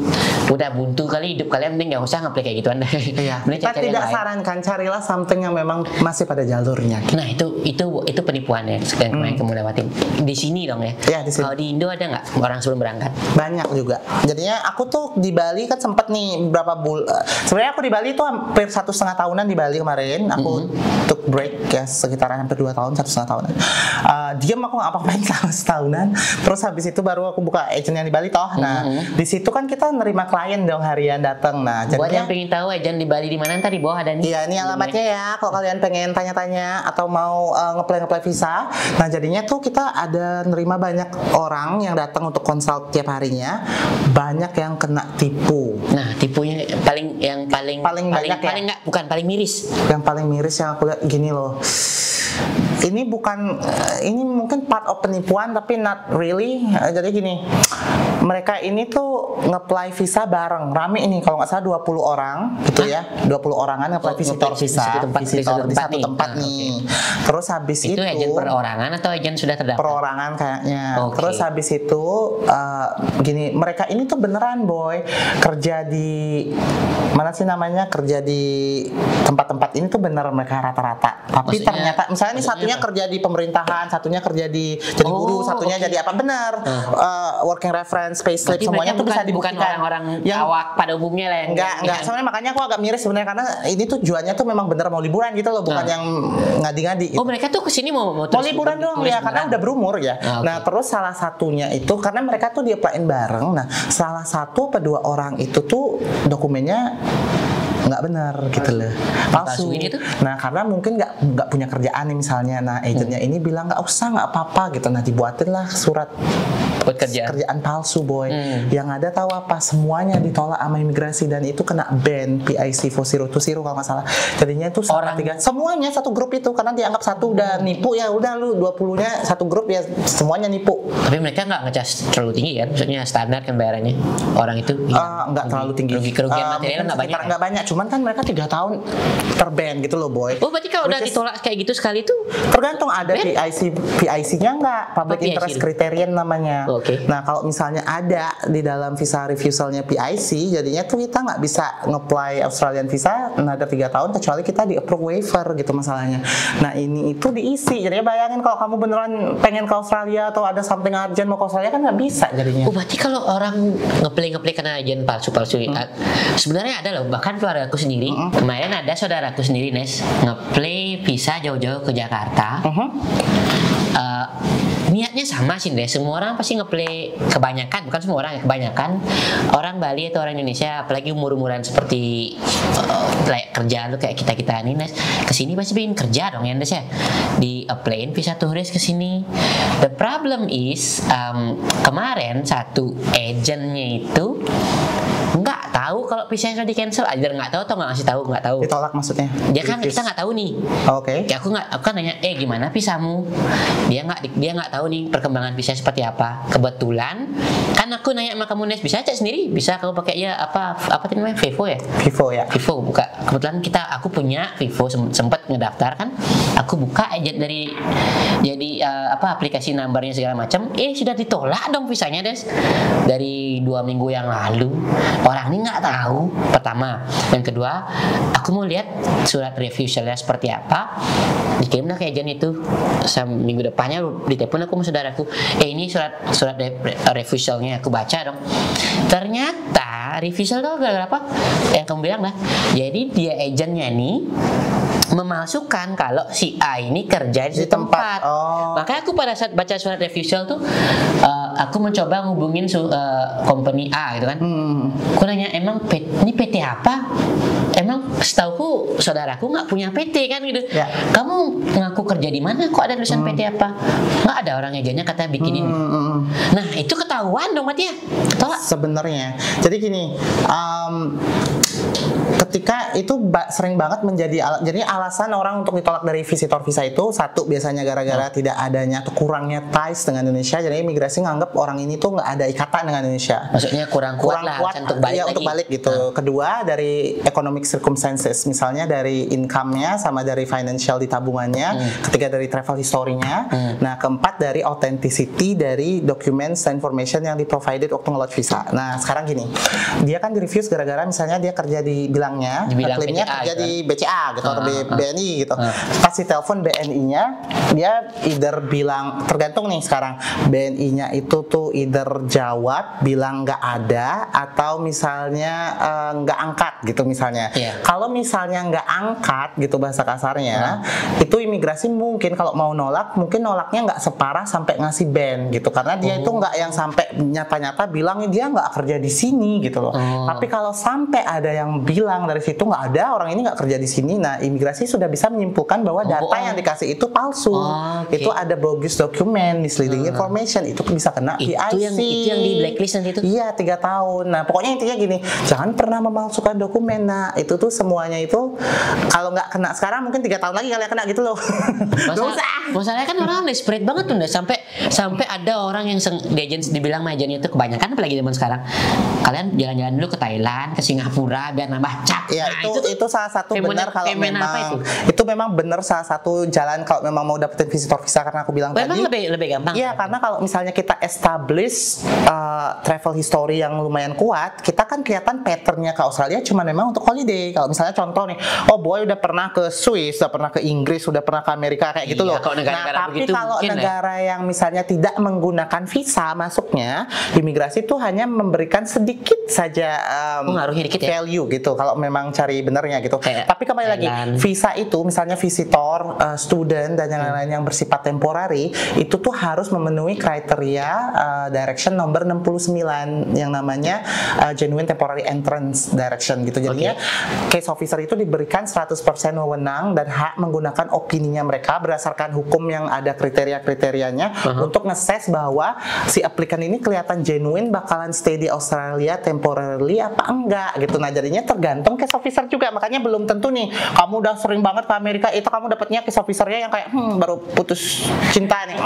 udah buntu kali hidup kalian mending nggak usah ngeplay kayak gituan deh. Iya. Mending Kita cari yang tidak lain. sarankan, carilah something yang memang masih pada jalurnya. Nah itu penipuan ya yang kemarin kamu lewatin di sini dong ya. Iya, di sini. Kalau di Indo ada nggak orang sebelum berangkat? Banyak juga. Jadinya aku tuh di Bali kan sempet nih beberapa bulan. Sebenarnya aku di Bali tuh hampir 1,5 tahunan di Bali kemarin. Aku took break ya sekitaran hampir 2 tahun, 1,5 tahunan. Diam aku nggak apa-apain selama setahunan. Terus habis itu baru aku buka agent yang di Bali toh. Nah di situ kan kita nerima klien dong harian datang. Nah Buat yang jadinya pengen tahu agent di Bali di mana, ntar di bawah ada nih. iya, ini alamatnya ya. Kalau kalian pengen tanya-tanya atau mau ngeplay visa, nah jadinya tuh kita ada nerima banyak orang yang datang untuk konsult tiap harinya, banyak yang kena tipu. Nah tipunya yang paling Paling banyak ya? bukan paling miris. Yang paling miris yang aku lihat gini loh. Ini bukan, ini mungkin part of penipuan tapi not really. Jadi gini, mereka ini tuh nge-apply visa bareng, rame ini kalau nggak salah 20 orang gitu ya, 20 orangan nge-apply visitor di visa, satu tempat, visitor di satu nih. tempat Ah, nih. oke. Terus habis Itu itu agent perorangan atau agent sudah terdaftar? perorangan kayaknya. Oke. Terus habis itu gini, mereka ini tuh beneran boy kerja di mana sih namanya, kerja di tempat-tempat ini tuh bener mereka rata-rata. Tapi Maksudnya- ternyata misalnya nih satunya apa? kerja di pemerintahan, satunya kerja di jadi guru, satunya oke. jadi apa bener working reference, payslip, Berarti semuanya mereka tuh bisa bukan dibuktikan. orang-orang Yang awak pada umumnya lah yang Enggak. Sebenarnya makanya aku agak miris sebenarnya karena ini tuh tujuannya tuh memang bener mau liburan gitu loh, bukan Nah. yang ngadi-ngadi. Oh mereka tuh kesini mau Mau liburan doang ya, karena udah berumur ya. Ah, oke. Nah terus salah satunya itu karena mereka tuh di-applyin bareng. Nah salah satu atau 2 orang itu tuh dokumennya nggak benar gitu loh, palsu. Dipalsuin itu? Nah karena mungkin nggak punya kerjaan nih misalnya. Nah agentnya ini bilang nggak usah, nggak apa-apa gitu. Nah dibuatin lah surat buat kerjaan. palsu boy. Yang ada tahu apa, semuanya ditolak sama imigrasi dan itu kena ban PIC 4020 kalau nggak salah. Jadinya itu semuanya satu grup itu karena dianggap satu udah nipu, ya udah lu 20-nya satu grup ya semuanya nipu. Tapi mereka nggak ngecas terlalu tinggi kan? Maksudnya standar kan bayarannya orang itu? Nggak terlalu tinggi. Kerugian materialnya Mungkin nggak banyak. sekitar nggak banyak, cuman kan mereka 3 tahun terban gitu loh boy. Oh berarti kalau udah Which is- ditolak kayak gitu sekali tuh Tergantung ada Ben? PIC-nya nggak, public PIC interest itu? criterion namanya. Oke. Nah kalau misalnya ada di dalam visa refusalnya PIC, jadinya tuh kita nggak bisa nge-apply Australian visa another 3 tahun kecuali kita di approve waiver gitu masalahnya. Nah ini itu diisi, jadinya bayangin kalau kamu beneran pengen ke Australia atau ada something urgent mau ke Australia kan nggak bisa jadinya. Oh berarti kalau orang ngeplay karena agen palsu sebenarnya ada loh, bahkan keluarga aku sendiri kemarin ada saudaraku sendiri Nes ngeplay visa jauh-jauh ke Jakarta. Niatnya sama sih deh, semua orang pasti ngeplay, kebanyakan, bukan semua orang ya, kebanyakan orang Bali atau orang Indonesia apalagi umur-umuran seperti kerjaan tuh kayak kita ini Nes, kesini pasti pengen kerja dong ya Nes ya, di applyin visa turis kesini. The problem is kemarin satu agentnya itu nggak tahu kalau visa-nya sudah di cancel, aja nggak tahu atau nggak ngasih tahu, nggak tahu. Ditolak maksudnya? Dia kan kita nggak tahu nih. Oke. Ya aku kan nanya, gimana visamu? Dia nggak tahu nih perkembangan visa seperti apa. Kebetulan kan aku nanya sama kamu Nes, bisa cek sendiri, bisa kamu pakai ya apa itu namanya Vivo ya? Vivo ya. Vivo buka. Kebetulan aku punya Vivo sempat ngedaftar kan. Aku buka agent dari jadi aplikasi numbernya segala macam. Sudah ditolak dong visanya Des. Dari 2 minggu yang lalu. Orang ini nggak tahu. Pertama, yang kedua, aku mau lihat surat refusalnya seperti apa. Dikirimlah ke agent itu. Minggu depannya ditelepon aku sama saudaraku. Ini surat refusalnya, aku baca dong. Ternyata refusal itu gara-gara apa? Yang kamu bilang lah. Jadi dia agentnya nih memalsukan kalau si A ini kerja di tempat. Makanya aku pada saat baca surat refusal tuh aku mencoba ngubungin company A gitu kan. Aku nanya, emang ini PT apa? Emang setauku saudaraku nggak punya PT kan gitu. Ya. Kamu ngaku kerja di mana? Kok ada tulisan PT apa? Nggak ada, orang agentnya katanya bikinin. Nah itu ketahuan dong berarti ya. Ketolak. Sebenarnya, jadi gini, ketika itu sering banget menjadi jadi alasan orang untuk ditolak dari visitor visa itu satu biasanya gara-gara tidak adanya atau kurangnya ties dengan Indonesia. Jadi imigrasi nganggap orang ini tuh nggak ada ikatan dengan Indonesia. Maksudnya kurang kuat lah untuk balik ya, lagi. untuk balik gitu. Kedua dari economic circumstances, misalnya dari income-nya sama dari financial di tabungannya. Ketiga dari travel history-nya. Nah keempat dari authenticity dari documents dan information yang di-provided waktu nge-load visa. Nah sekarang gini, dia kan di-refuse gara-gara misalnya dia kerja di klaimnya kerja gitu. di BCA gitu atau BNI gitu. Pas telepon BNI-nya, dia either bilang, tergantung nih sekarang, BNI-nya itu tuh either jawab bilang nggak ada atau misalnya nggak angkat gitu misalnya. Kalau misalnya nggak angkat gitu bahasa kasarnya, itu imigrasi mungkin kalau mau nolak, mungkin nolaknya nggak separah sampai ngasih ban gitu, karena dia itu nggak yang sampai nyata-nyata bilang dia nggak kerja di sini gitu loh. Tapi kalau sampai ada yang bilang dari situ nggak ada, orang ini nggak kerja di sini, nah imigrasi sudah bisa menyimpulkan bahwa data yang dikasih itu palsu. Itu ada bogus dokumen, misleading information, itu bisa kena PIC. Itu yang di blacklist nanti itu? Iya, 3 tahun. Nah pokoknya intinya gini, jangan pernah memalsukan dokumen. Nah itu tuh semuanya itu kalau nggak kena sekarang mungkin 3 tahun lagi kalian kena gitu loh. Masalahnya kan orang desperate banget tuh, sampai ada orang yang dibilang majennya itu kebanyakan, apalagi zaman sekarang, kalian jalan-jalan dulu ke Thailand, ke Singapura biar nambah cap. Ya itu salah satu benar kalau memang itu memang benar salah satu jalan kalau memang mau dapetin visitor visa, karena aku bilang tadi lebih gampang. Iya, karena kalau misalnya kita establish travel history yang lumayan kuat, kita kan kelihatan patternnya ke Australia cuma memang untuk holiday. Kalau misalnya contoh nih, oh boy udah pernah ke Swiss, udah pernah ke Inggris, udah pernah ke Amerika kayak gitu loh. Nah tapi kalau negara yang misalnya tidak menggunakan visa masuknya, imigrasi itu hanya memberikan sedikit saja value gitu kalau memang cari benernya gitu. Tapi kembali lagi, visa itu misalnya visitor, student dan yang lain-lain yang bersifat temporary itu tuh harus memenuhi kriteria direction nomor 69 yang namanya genuine temporary entrance direction gitu. Jadinya case officer itu diberikan 100% wewenang dan hak menggunakan opininya mereka berdasarkan hukum yang ada kriteria-kriterianya untuk nge-assess bahwa si applicant ini kelihatan genuine bakalan stay di Australia temporarily apa enggak gitu. Nah jadinya tergantung case officer juga, makanya belum tentu nih kamu udah sering banget ke Amerika itu kamu dapatnya case officernya yang kayak baru putus cinta nih,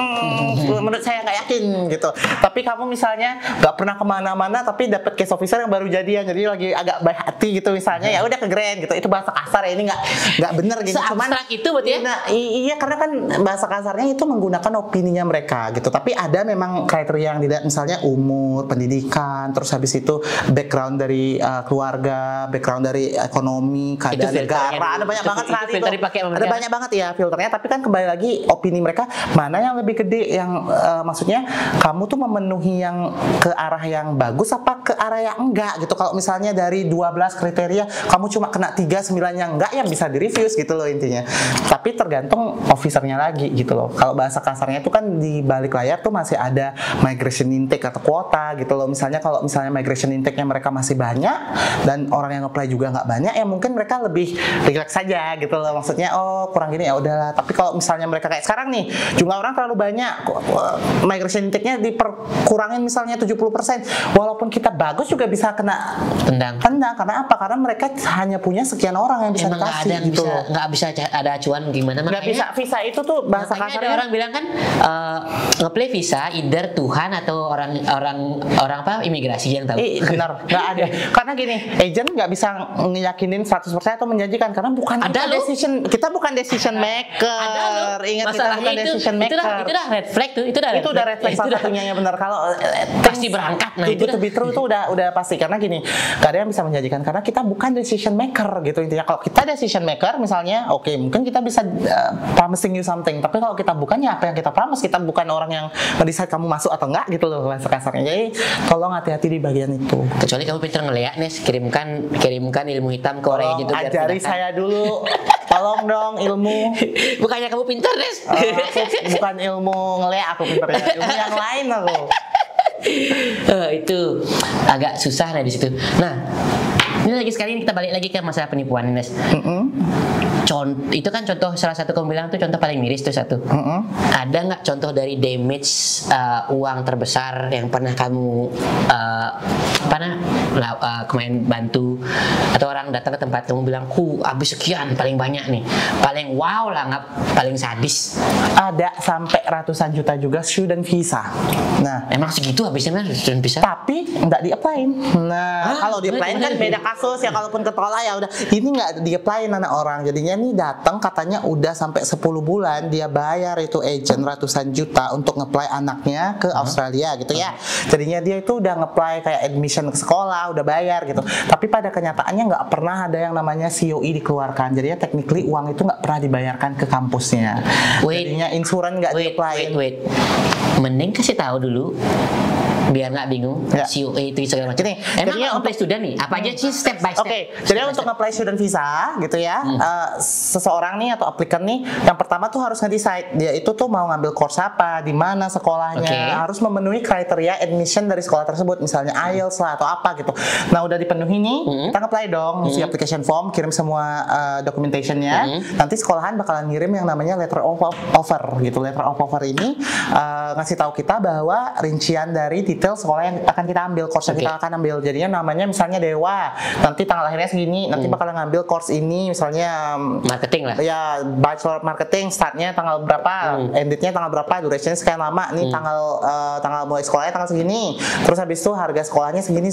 menurut saya nggak yakin gitu. Tapi kamu misalnya nggak pernah kemana-mana tapi dapat case officer yang baru jadian, jadi lagi agak baik hati gitu misalnya, ya udah ke Grand gitu. Itu bahasa kasar ya, ini nggak bener gitu. Cuman itu berarti ya? Nah, iya karena kan bahasa kasarnya itu menggunakan opininya mereka gitu. Tapi ada memang kriteria yang dilihat, misalnya umur, pendidikan, terus habis itu background dari keluarga, background dari ekonomi, keadaan negara. Ada banyak banget saat itu. Ada banyak banget ya filternya. Tapi kan kembali lagi opini mereka mana yang lebih gede, yang maksudnya kamu tuh memenuhi yang ke arah yang bagus apa ke arah yang enggak gitu. Kalau misalnya dari 12 kriteria kamu cuma kena 3, 9 yang enggak, ya bisa di-refuse gitu loh intinya. Tapi tergantung officernya lagi gitu loh. Kalau bahasa kasarnya itu kan di balik layar tuh masih ada migration intake atau kuota gitu loh. Misalnya kalau misalnya migration intake-nya mereka masih banyak dan orang yang apply juga nggak banyak, ya mungkin mereka lebih relax saja gitu loh. Maksudnya oh kurang gini ya udahlah. Tapi kalau misalnya mereka kayak sekarang nih, jumlah orang terlalu banyak, migration intake-nya diperkurangin misalnya 70%, walaupun kita bagus juga bisa kena tendang. Karena apa? Karena mereka hanya punya sekian orang yang bisa dikasih gitu. Nggak bisa ada acuan gimana, nggak bisa. Visa itu tuh bahasa kasarnya ada orang bilang kan ngeplay visa either Tuhan atau orang apa imigrasi yang tahu. Benar, nggak ada. Karena gini, agent nggak bisa ngeyakinin 100% atau menjanjikan karena bukan kita bukan decision maker. Ingat, kita bukan decision maker. Itu udah red flag tuh. Itu udah red flag salah satunya ya, benar. Kalau pasti berangkat. Nah itu to be true itu udah pasti, karena gini, nggak ada yang bisa menjanjikan karena kita bukan decision maker gitu intinya. Kalau kita decision maker misalnya, oke, mungkin kita bisa promising you something. Tapi kalau kita bukan, ya apa yang kita promise, kita bukan orang yang mendesain kamu masuk atau enggak gitu loh bahasa kasarnya. Jadi tolong hati-hati di bagian itu. Kecuali kamu pintar ngeliat nih, kirimkan ilmu hitam ke orang gitu. Ajari saya dulu. Tolong dong ilmu. Bukannya kamu pintar, Nes. Bukan ilmu ngeliat aku pintarnya, ilmu yang lain aku. Itu agak susah di situ. Nah, Ini lagi sekali kita balik lagi ke masalah penipuan, Ines. Itu kan contoh, salah satu kamu bilang tuh contoh paling miris tuh satu. Ada nggak contoh dari damage uang terbesar yang pernah kamu kemarin bantu, atau orang datang ke tempat kamu bilang, habis sekian paling banyak nih, paling wow lah, nggak paling sadis? Ada sampai ratusan juta juga student visa. Nah, emang segitu habisnya kan student visa? Tapi nggak di-applyin. Nah, kalau di-applyin kan beda kasus ya, kalaupun ketolak ya udah. Ini nggak di-applyin anak orang. Jadinya nih datang katanya udah sampai 10 bulan dia bayar itu agent ratusan juta untuk nge-apply anaknya ke Australia gitu ya. Jadinya dia itu udah nge-apply kayak admission ke sekolah, udah bayar gitu. Tapi pada kenyataannya nggak pernah ada yang namanya COE dikeluarkan. Jadinya technically uang itu nggak pernah dibayarkan ke kampusnya. Jadinya insuran nggak di-applyin. Wait. Mending kasih tahu dulu biar nggak bingung COE itu segala macam. Emang apply student nih, apa aja sih step by step? Jadi untuk apply student visa gitu ya, seseorang nih atau applicant nih, yang pertama tuh harus nge-decide dia itu tuh mau ngambil course apa, di mana sekolahnya, harus memenuhi kriteria admission dari sekolah tersebut, misalnya IELTS lah atau apa gitu. Nah udah dipenuhi nih, kita apply dong, isi application form, kirim semua documentationnya. Nanti sekolahan bakalan ngirim yang namanya letter of offer gitu. Letter of offer ini ngasih tahu kita bahwa rincian dari detail sekolah yang akan kita ambil, course yang kita akan ambil. Jadinya namanya misalnya Dewa, nanti tanggal lahirnya segini, nanti bakalan ngambil course ini, misalnya marketing lah. Ya, bachelor marketing, startnya tanggal berapa, enditnya tanggal berapa, durasinya sekian lama, nih tanggal mulai sekolahnya tanggal segini. Terus habis itu harga sekolahnya segini.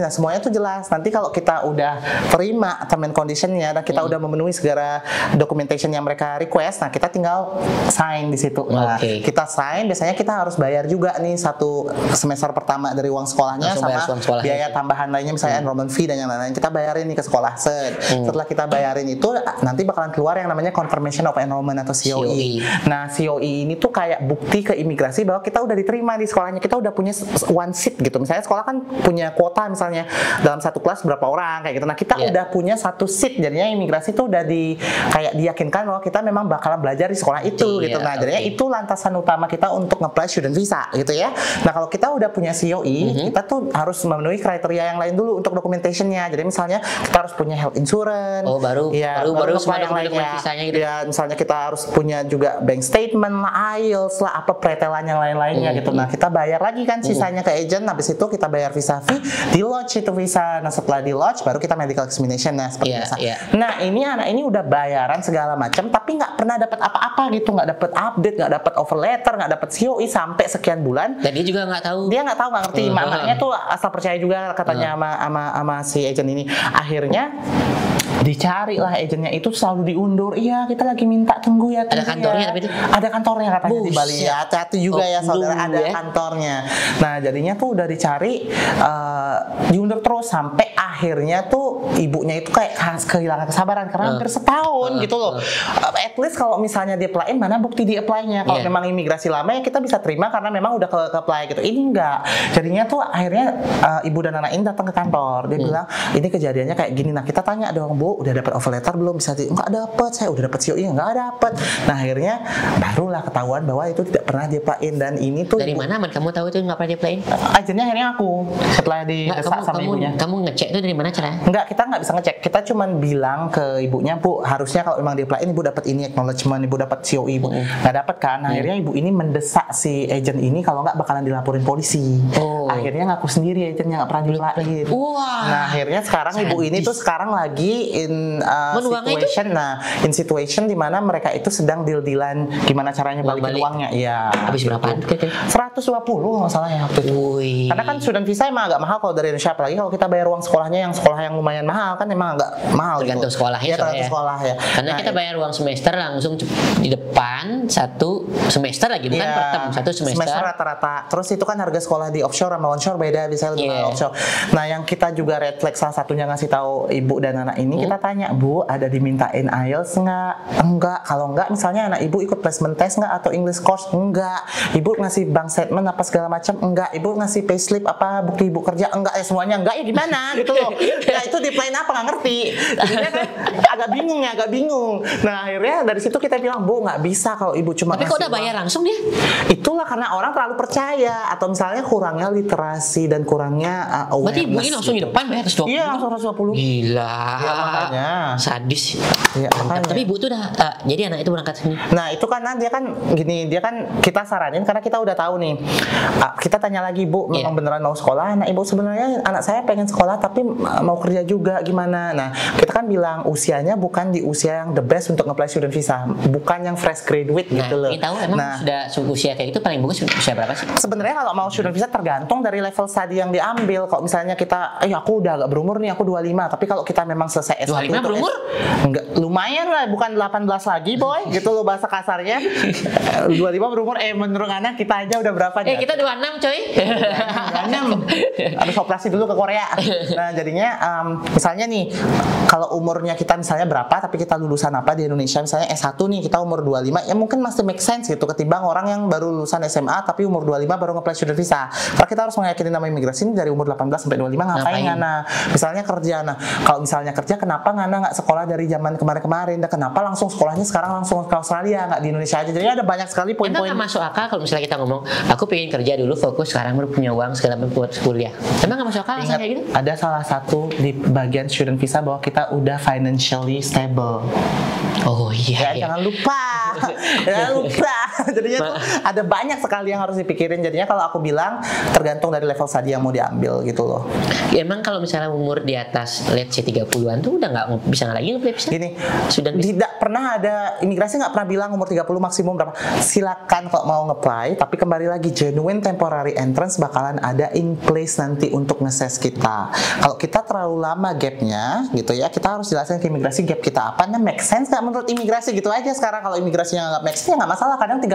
Nah, semuanya tuh jelas. Nanti kalau kita udah terima term and conditionnya dan kita udah memenuhi segala documentation yang mereka request, nah kita tinggal sign di situ. Nah, kita sign, biasanya kita harus bayar juga nih satu semester pertama dari uang sekolahnya, langsung sama biaya tambahan lainnya, misalnya enrollment fee dan yang lain-lain, kita bayarin nih ke sekolah. Setelah kita bayarin itu nanti bakalan keluar yang namanya confirmation of enrollment atau COE. Nah, COE ini tuh kayak bukti ke imigrasi bahwa kita udah diterima di sekolahnya, kita udah punya one seat gitu. Misalnya sekolah kan punya kuota misalnya dalam satu kelas berapa orang kayak gitu. Nah, kita udah punya satu seat, jadinya imigrasi tuh udah kayak diyakinkan bahwa kita memang bakalan belajar di sekolah itu gitu. Nah, jadinya itu lantasan utama kita untuk nge-apply student visa gitu ya. Nah, kalau kita udah punya COE, kita tuh harus memenuhi kriteria yang lain dulu untuk documentationnya. Jadi misalnya kita harus punya health insurance. Baru semua yang lainnya. Gitu. Ya, misalnya kita harus punya juga bank statement lah, IELTS lah, apa pretelan yang lain-lainnya gitu. Nah, kita bayar lagi kan sisanya ke agent. Habis itu kita bayar visa fee, di lodge itu visa. Nah, setelah di lodge baru kita medical examination. Nah, seperti biasa. Nah, ini anak ini udah bayaran segala macam, tapi nggak pernah dapat apa-apa gitu, nggak dapat update, nggak dapat offer letter, nggak dapat COE sampai sekian bulan. Dan dia juga nggak tahu. Dia nggak tahu, nggak ngerti. Makanya tuh asal percaya juga katanya sama si agent ini. Akhirnya dicari lah agentnya itu, selalu diundur. Iya, kita lagi minta tunggu ya. Ada kantornya tapi itu? Ada kantornya katanya di Bali. Ya, hati-hati juga ya saudara, ada kantornya. Nah, jadinya tuh udah dicari, diundur terus sampai akhirnya tuh ibunya itu kayak kehilangan kesabaran karena hampir setahun gitu loh. At least kalau misalnya dia apply, mana bukti di apply-nya. Kalau memang imigrasi lama ya kita bisa terima karena memang udah ke apply gitu. Ini enggak. Jadinya tuh akhirnya ibu dan anak ini datang ke kantor. Dia bilang, ini kejadiannya kayak gini. Nah, kita tanya dong, Bu, udah dapat offer letter belum? Bisa enggak dapat, saya udah dapat COE, enggak dapat. Nah, akhirnya barulah ketahuan bahwa itu tidak pernah di-apply-in. Dan ini tuh dari mana kamu tahu itu nggak pernah di-apply-in? Agennya akhirnya aku setelah didesak sama ibunya. Kamu ngecek itu dari mana caranya? Enggak, kita nggak bisa ngecek. Kita cuman bilang ke ibunya, Bu, harusnya kalau memang di-apply-in ibu dapat ini acknowledgement, ibu dapat COE, Bu. Nggak dapat kan? Akhirnya ibu ini mendesak si agent ini kalau nggak bakalan dilaporin polisi. Akhirnya ngaku sendiri agentnya nggak pernah di-apply-in. Nah, akhirnya sekarang ibu ini tuh sekarang lagi in situation di mana mereka itu sedang deal-dealan gimana caranya balikin uangnya. Iya. Habis berapa? 120 nggak salah ya waktu itu. Karena kan student visa emang agak mahal kalau dari Indonesia, apalagi kalau kita bayar uang sekolahnya yang sekolah yang lumayan mahal kan emang agak mahal. Tergantung sekolahnya. Ya, tergantung sekolah ya. Karena kita bayar uang semester langsung di depan satu semester lagi, bukan per term, satu semester rata-rata. Terus itu kan harga sekolah di offshore sama onshore beda, bisa lebih mahal offshore. Nah, yang kita juga red flag salah satunya ngasih tahu ibu dan anak ini, kita kita tanya, Bu, ada dimintain IELTS nggak? Enggak. Kalau enggak, misalnya anak ibu ikut placement test nggak atau English course? Enggak. Ibu ngasih bank statement apa segala macam? Enggak. Ibu ngasih payslip apa bukti ibu kerja? Enggak. Ya semuanya enggak, ya gimana gitu loh. Ya itu di plan apa nggak ngerti. Jadinya kan agak bingung. Nah akhirnya dari situ kita bilang, Bu, nggak bisa kalau ibu cuma. Tapi kok udah bayar langsung dia? Itulah karena orang terlalu percaya atau misalnya kurangnya literasi dan kurangnya awareness. Berarti ibu ini langsung di depan bayar 120? Iya, langsung 120. Gila. Ya, makanya. Sadis. Ya, makanya. Tapi ibu tuh udah jadi anak itu berangkat sini. Nah itu karena dia kan gini, dia kan kita saranin karena kita udah tahu nih. Kita tanya lagi, Bu, memang beneran mau sekolah? Nah ibu, sebenarnya anak saya pengen sekolah tapi mau kerja juga, gimana? Nah kita kan bilang usianya bukan di usia yang the best untuk nge-apply student visa, bukan yang fresh graduate gitu loh. Tahu emang sudah usia kayak gitu paling bagus usia berapa sih? Sebenarnya kalau mau student visa tergantung dari level studi yang diambil. Kalau misalnya kita, aku udah agak berumur nih, aku 25, tapi kalau kita memang selesai S1 25 berumur? Enggak, lumayan lah, bukan 18 lagi boy, gitu loh bahasa kasarnya. 25 berumur, menurut anak kita aja udah berapa? Kita 26 coy. 26. Harus operasi dulu ke Korea. Nah jadinya misalnya nih, kalau umurnya kita misalnya berapa, tapi kita lulusan apa di Indonesia, misalnya S1 nih, kita umur 25, ya mungkin masih make sense gitu ketimbang orang yang baru lulusan SMA tapi umur 25 baru nge-apply student visa. Karena kita harus meyakini nama imigrasi ini dari umur 18 sampai 25 ngapain Ngana? Misalnya kerja. Nah, kalau misalnya kerja, kenapa Ngana nggak sekolah dari zaman kemarin-kemarin? Dan kenapa langsung sekolahnya sekarang langsung ke Australia, nggak di Indonesia aja? Jadi ada banyak sekali poin-poin. Emang nggak masuk akal kalau misalnya kita ngomong, aku pengen kerja dulu, fokus, sekarang baru punya uang segala macam buat kuliah. Emang nggak masuk akal kayak gitu? Ada salah satu di bagian student visa bahwa kita udah financially stable. Oh iya. Jangan lupa. Jangan lupa. Jadinya tuh ada banyak sekali yang harus dipikirin. Jadinya kalau aku bilang tergantung dari level studi yang mau diambil gitu loh. Emang kalau misalnya umur di atas let's say 30-an tuh udah nggak bisa lagi nge-apply visa? Gini, sudah tidak pernah ada imigrasi nggak pernah bilang umur 30 maksimum berapa. Silakan kalau mau nge-apply, tapi kembali lagi genuine temporary entrance bakalan ada in place nanti untuk nge-assess kita. Kalau kita terlalu lama gapnya gitu ya, kita harus jelasin ke imigrasi gap kita apa, make sense nggak menurut imigrasi gitu aja. Sekarang kalau imigrasinya nggak make sense ya nggak masalah, kadang 35.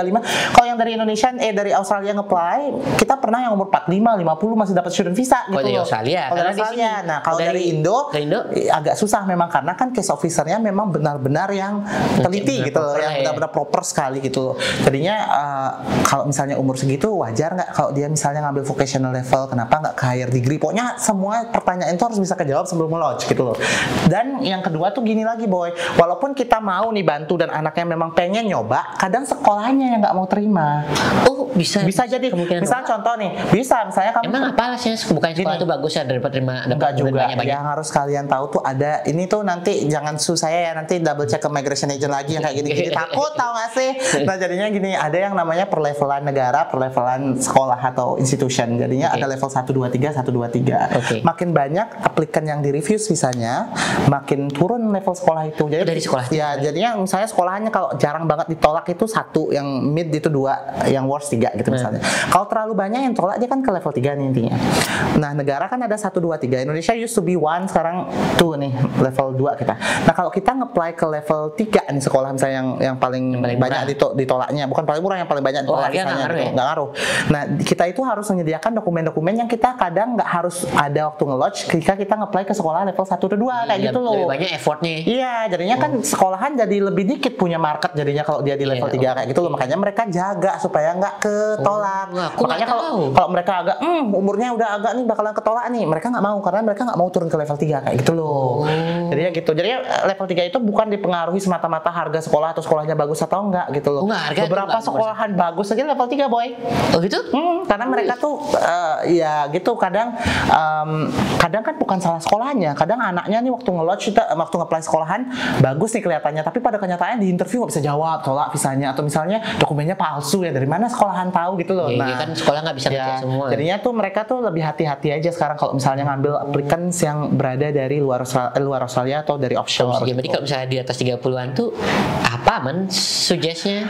Kalau yang dari Indonesia dari Australia nge-apply, kita pernah yang umur 45, 50 masih dapat student visa gitu dari Australia. Kalau dari Australia. Nah, kalau dari Indo agak susah memang karena kan case officernya memang benar-benar yang teliti gitu loh, yang benar-benar proper sekali gitu loh. Jadinya kalau misalnya umur segitu wajar nggak kalau dia misalnya ngambil vocational level, kenapa nggak ke higher degree? Pokoknya semua pertanyaan itu harus bisa kejawab sebelum lodge gitu loh. Dan yang kedua tuh gini lagi boy, walaupun kita mau nih bantu dan anaknya memang pengen nyoba, kadang sekolahnya yang nggak mau terima. Oh bisa jadi. Misal contoh nih, bisa misalnya kamu emang apa alasannya bukan sekolah itu bagus ya daripada terima enggak juga banyak. Yang harus kalian tahu tuh ada ini tuh nanti jangan susah ya nanti double check ke migration agent lagi yang kayak gini-gini takut tahu nggak sih? Nah jadinya gini, ada yang namanya perlevelan negara, perlevelan sekolah atau institution. Jadinya ada level 1 2 3 1 2 3. Makin banyak aplikan yang di review visanya, makin turun level sekolah itu. Jadi dari sekolah ya jadinya misalnya sekolahannya kalau jarang banget ditolak itu 1, yang mid itu 2, yang worst 3 gitu misalnya. Kalau terlalu banyak yang tolak dia kan ke level 3 nih intinya. Nah negara kan ada 1 2 3. Indonesia used to be 1, sekarang 2 nih, level 2 kita. Nah kalau kita nge-apply ke level 3 nih sekolah misalnya yang paling banyak ditolaknya, bukan paling murah, yang paling banyak ditolak misalnya gitu. Nggak ngaruh. Nah kita itu harus menyediakan dokumen-dokumen yang kita kadang nggak harus ada waktu nge-lodge ketika kita nge-apply ke sekolah level 1 atau 2 kayak gitu loh. Lebih banyak effortnya. Iya, jadinya kan sekolahan jadi lebih dikit punya market jadinya kalau dia di level 3 kayak gitu loh. Makanya mereka jaga supaya nggak ketolak. Makanya kalau mereka agak umurnya udah agak nih bakalan ketolak nih, mereka nggak mau karena mereka nggak mau turun ke level 3 kayak gitu loh. Jadinya gitu. Jadi level 3 itu bukan dipengaruhi semata-mata harga sekolah atau sekolahnya bagus atau enggak gitu loh. Beberapa sekolahan bagus aja level 3 boy. Oh gitu? Karena mereka tuh ya gitu kadang kan bukan salah sekolahnya. Kadang anaknya nih waktu nge-lodge waktu nge-apply sekolahan bagus nih kelihatannya, tapi pada kenyataannya di interview nggak bisa jawab, tolak visanya, atau misalnya dokumennya palsu ya, dari mana sekolahan tahu gitu loh. Nah kan sekolah nggak bisa ya, semua. Jadinya tuh mereka tuh lebih hati-hati aja sekarang kalau misalnya ngambil applicants yang berada dari luar Australia atau dari offshore. Jadi kalau misalnya di atas 30-an tuh apa suggestnya?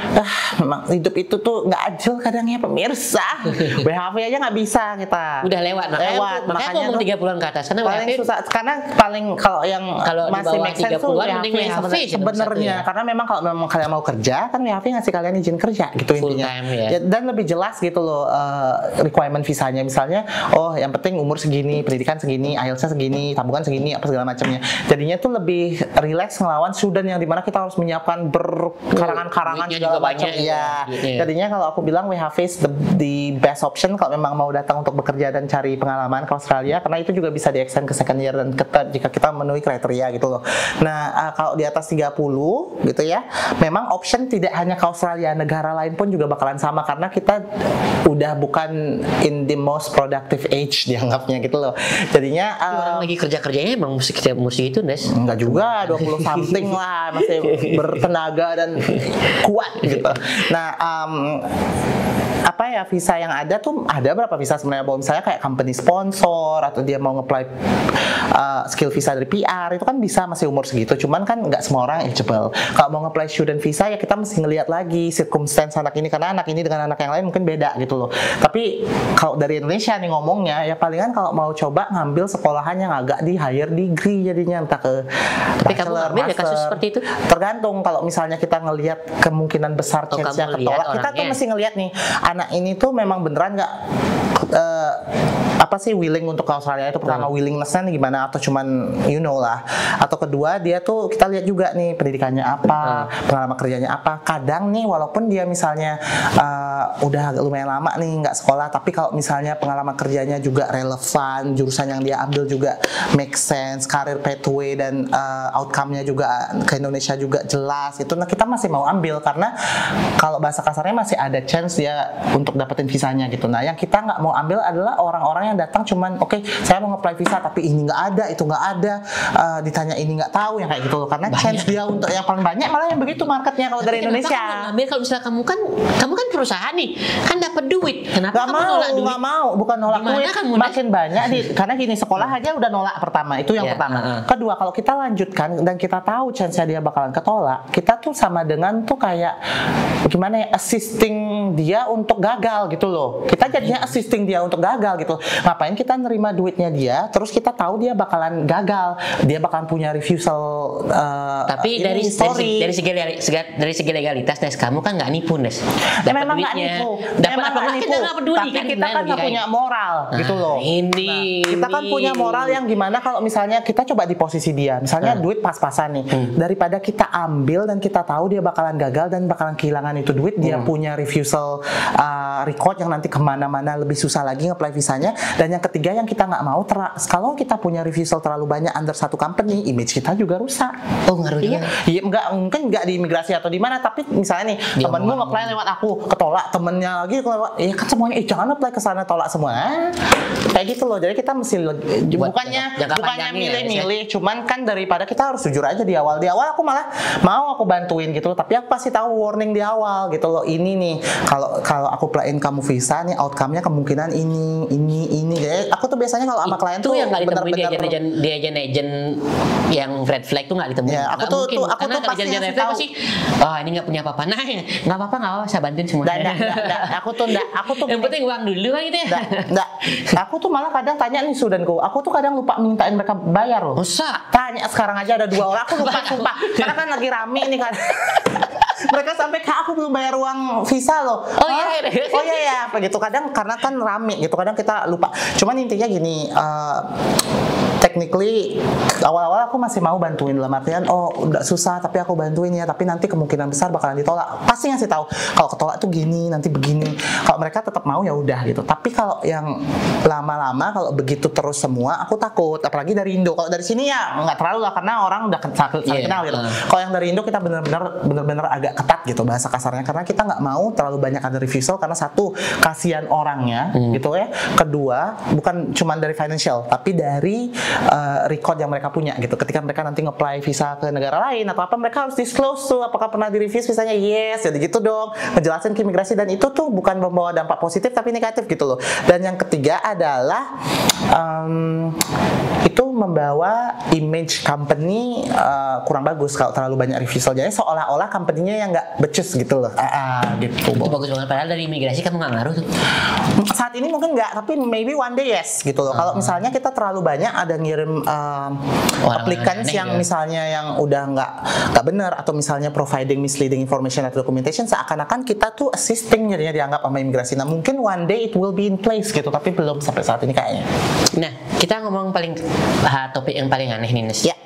Memang hidup itu tuh nggak adil kadangnya pemirsa. BHV aja nggak bisa kita. Udah lewat. Makanya aku ngomong 30-an ke atas karena paling susah. Karena paling kalau yang masih make sense tuh WHV sebenarnya. Karena memang kalau memang kalian mau kerja kan WHV ngasih kalian izin kerja gitu full intinya. Time, ya. Dan lebih jelas gitu loh requirement visanya, misalnya yang penting umur segini, pendidikan segini, IELTS-nya segini, tabungan segini, apa segala macamnya. Jadinya tuh lebih relax ngelawan student yang dimana kita harus menyiapkan berkarangan-karangan segala macam. Iya. Jadinya kalau aku bilang WHV is the best option kalau memang mau datang untuk bekerja dan cari pengalaman ke Australia, karena itu juga bisa di-extend ke second year dan third jika kita memenuhi kriteria gitu loh. Nah, kalau di atas 30 gitu ya, memang option tidak hanya ke Australia, negara lain pun juga bakalan sama karena kita udah bukan in the most productive age dianggapnya gitu loh. Jadinya orang lagi kerja-kerjanya emang mesti itu, Nes. Enggak juga, 20 something lah, masih bertenaga dan kuat gitu. Nah, apa ya, visa yang ada tuh ada berapa visa sebenarnya, bahwa misalnya kayak company sponsor atau dia mau nge-apply skill visa dari PR itu kan bisa masih umur segitu, cuman kan nggak semua orang eligible. Kalau mau nge-apply student visa ya kita mesti ngelihat lagi circumstance anak ini, karena anak ini dengan anak yang lain mungkin beda gitu loh. Tapi kalau dari Indonesia nih ngomongnya ya palingan kalau mau coba ngambil sekolahan yang agak di higher degree, jadinya entah ke tapi kamu ngambil ya kasus seperti itu? Tergantung, kalau misalnya kita ngelihat kemungkinan besar chance-nya ketolak, kita tuh mesti ngelihat nih anak ini tuh memang beneran nggak apa sih willing untuk ke Australia itu. Pertama willingness-nya nih gimana, atau cuman you know lah, atau kedua dia tuh kita lihat juga nih pendidikannya apa, pengalaman kerjanya apa. Kadang nih walaupun dia misalnya udah lumayan lama nih nggak sekolah, tapi kalau misalnya pengalaman kerjanya juga relevan, jurusan yang dia ambil juga make sense, career pathway dan outcome-nya juga ke Indonesia juga jelas itu, nah kita masih mau ambil karena kalau bahasa kasarnya masih ada chance dia untuk dapetin visanya gitu. Nah yang kita nggak mau ambil adalah orang-orang yang datang cuman oke, saya mau nge-apply visa tapi ini nggak ada, itu nggak ada, ditanya ini nggak tahu, yang kayak gitu loh. Karena chance dia untuk yang paling banyak malah yang begitu marketnya kalau dari Indonesia. Ambil kalau misalnya kamu kan perusahaan nih, kan dapat duit. Kenapa kamu nolak duit? Nggak mau, bukan nolak duit. Makin banyak karena gini, sekolah aja udah nolak pertama, itu yang pertama. Kedua, kalau kita lanjutkan dan kita tahu chance-nya dia bakalan ketolak, kita tuh sama dengan tuh kayak gimana ya, assisting dia untuk gagal gitu loh. Kita jadinya assisting dia untuk gagal gitu. Ngapain kita nerima duitnya dia, terus kita tahu dia bakalan gagal, dia bakalan punya refusal. Tapi dari segi legalitas, Nes, kamu kan nggak nipu, Nes. Memang nggak nipu. Dapat apa nggak, kita nggak peduli. Tapi kan kita kan nggak punya moral gitu loh. Kita kan punya moral yang gimana kalau misalnya kita coba di posisi dia, misalnya duit pas-pasan nih, daripada kita ambil dan kita tahu dia bakalan gagal dan bakalan kehilangan itu duit, dia punya refusal record yang nanti kemana-mana lebih susah lagi nge-apply visanya. Dan yang ketiga yang kita nggak mau, kalau kita punya refusal terlalu banyak under satu company, image kita juga rusak. Oh ngaruh juga. Iya, mungkin nggak di imigrasi atau di mana, tapi misalnya nih temenmu nge-apply lewat aku, ketolak, temennya lagi lewat, ya kan semuanya, jangan apply ke sana, tolak semua. Kayak gitu loh. Jadi kita mesti bukannya milih-milih, cuman kan daripada kita harus jujur aja di awal. Di awal aku malah mau aku bantuin gitu loh, tapi aku pasti tahu warning di awal gitu loh. Ini nih kalau aku play-in kamu visa nih, outcome-nya kemungkinan ini. Jadi aku tuh biasanya kalau sama klien tuh yang nggak ditemuin di agen yang red flag tuh nggak ditemuin. Ya, aku tuh pasti red flag pasti, ini nggak punya apa-apa. Nah, nggak apa-apa, saya bantuin semuanya. Aku tuh yang penting uang dulu kan gitu ya. Enggak. Aku tuh malah kadang tanya nih studentku, aku tuh kadang lupa mintain mereka bayar loh. Masa? Tanya sekarang aja ada 2 orang, aku lupa sumpah. Karena kan lagi rame nih kan. Mereka sampai aku belum bayar uang visa loh. Oh iya ya, apa gitu. Kadang karena kan rame gitu, kadang kita lupa. Cuman intinya gini, technically awal-awal aku masih mau bantuin, dalam artian udah susah tapi aku bantuin ya, tapi nanti kemungkinan besar bakalan ditolak. Pasti ngasih tahu kalau ketolak tuh gini, nanti begini. Kalau mereka tetap mau ya udah gitu. Tapi kalau yang lama-lama kalau begitu terus semua, aku takut. Apalagi dari Indo. Kalau dari sini ya nggak terlalu lah, karena orang udah saling kenal gitu. Kalau yang dari Indo kita benar-benar agak ketat gitu bahasa kasarnya, karena kita nggak mau terlalu banyak ada refusal, karena satu, kasihan orangnya gitu ya. Kedua, bukan cuma dari financial tapi dari record yang mereka punya gitu. Ketika mereka nanti nge-apply visa ke negara lain atau apa, mereka harus disclose tuh apakah pernah di-refuse visanya. Yes, jadi gitu dong, ngejelasin ke imigrasi. Dan itu tuh bukan membawa dampak positif tapi negatif gitu loh. Dan yang ketiga adalah itu membawa image company kurang bagus kalau terlalu banyak refusal. Jadi seolah-olah company-nya yang nggak becus gitu loh. Gitu. Itu bagus banget. Padahal dari imigrasi kamu nggak ngaruh tuh. Saat ini mungkin nggak, tapi maybe one day yes gitu loh. Kalau misalnya kita terlalu banyak ada ngirim applicants yang misalnya yang udah nggak benar atau misalnya providing misleading information atau documentation, seakan-akan kita tuh assisting jadinya dianggap sama imigrasi. Nah mungkin one day it will be in place gitu, tapi belum sampai saat ini kayaknya. Nah, kita ngomong topik yang paling aneh nih, Nes. Ya.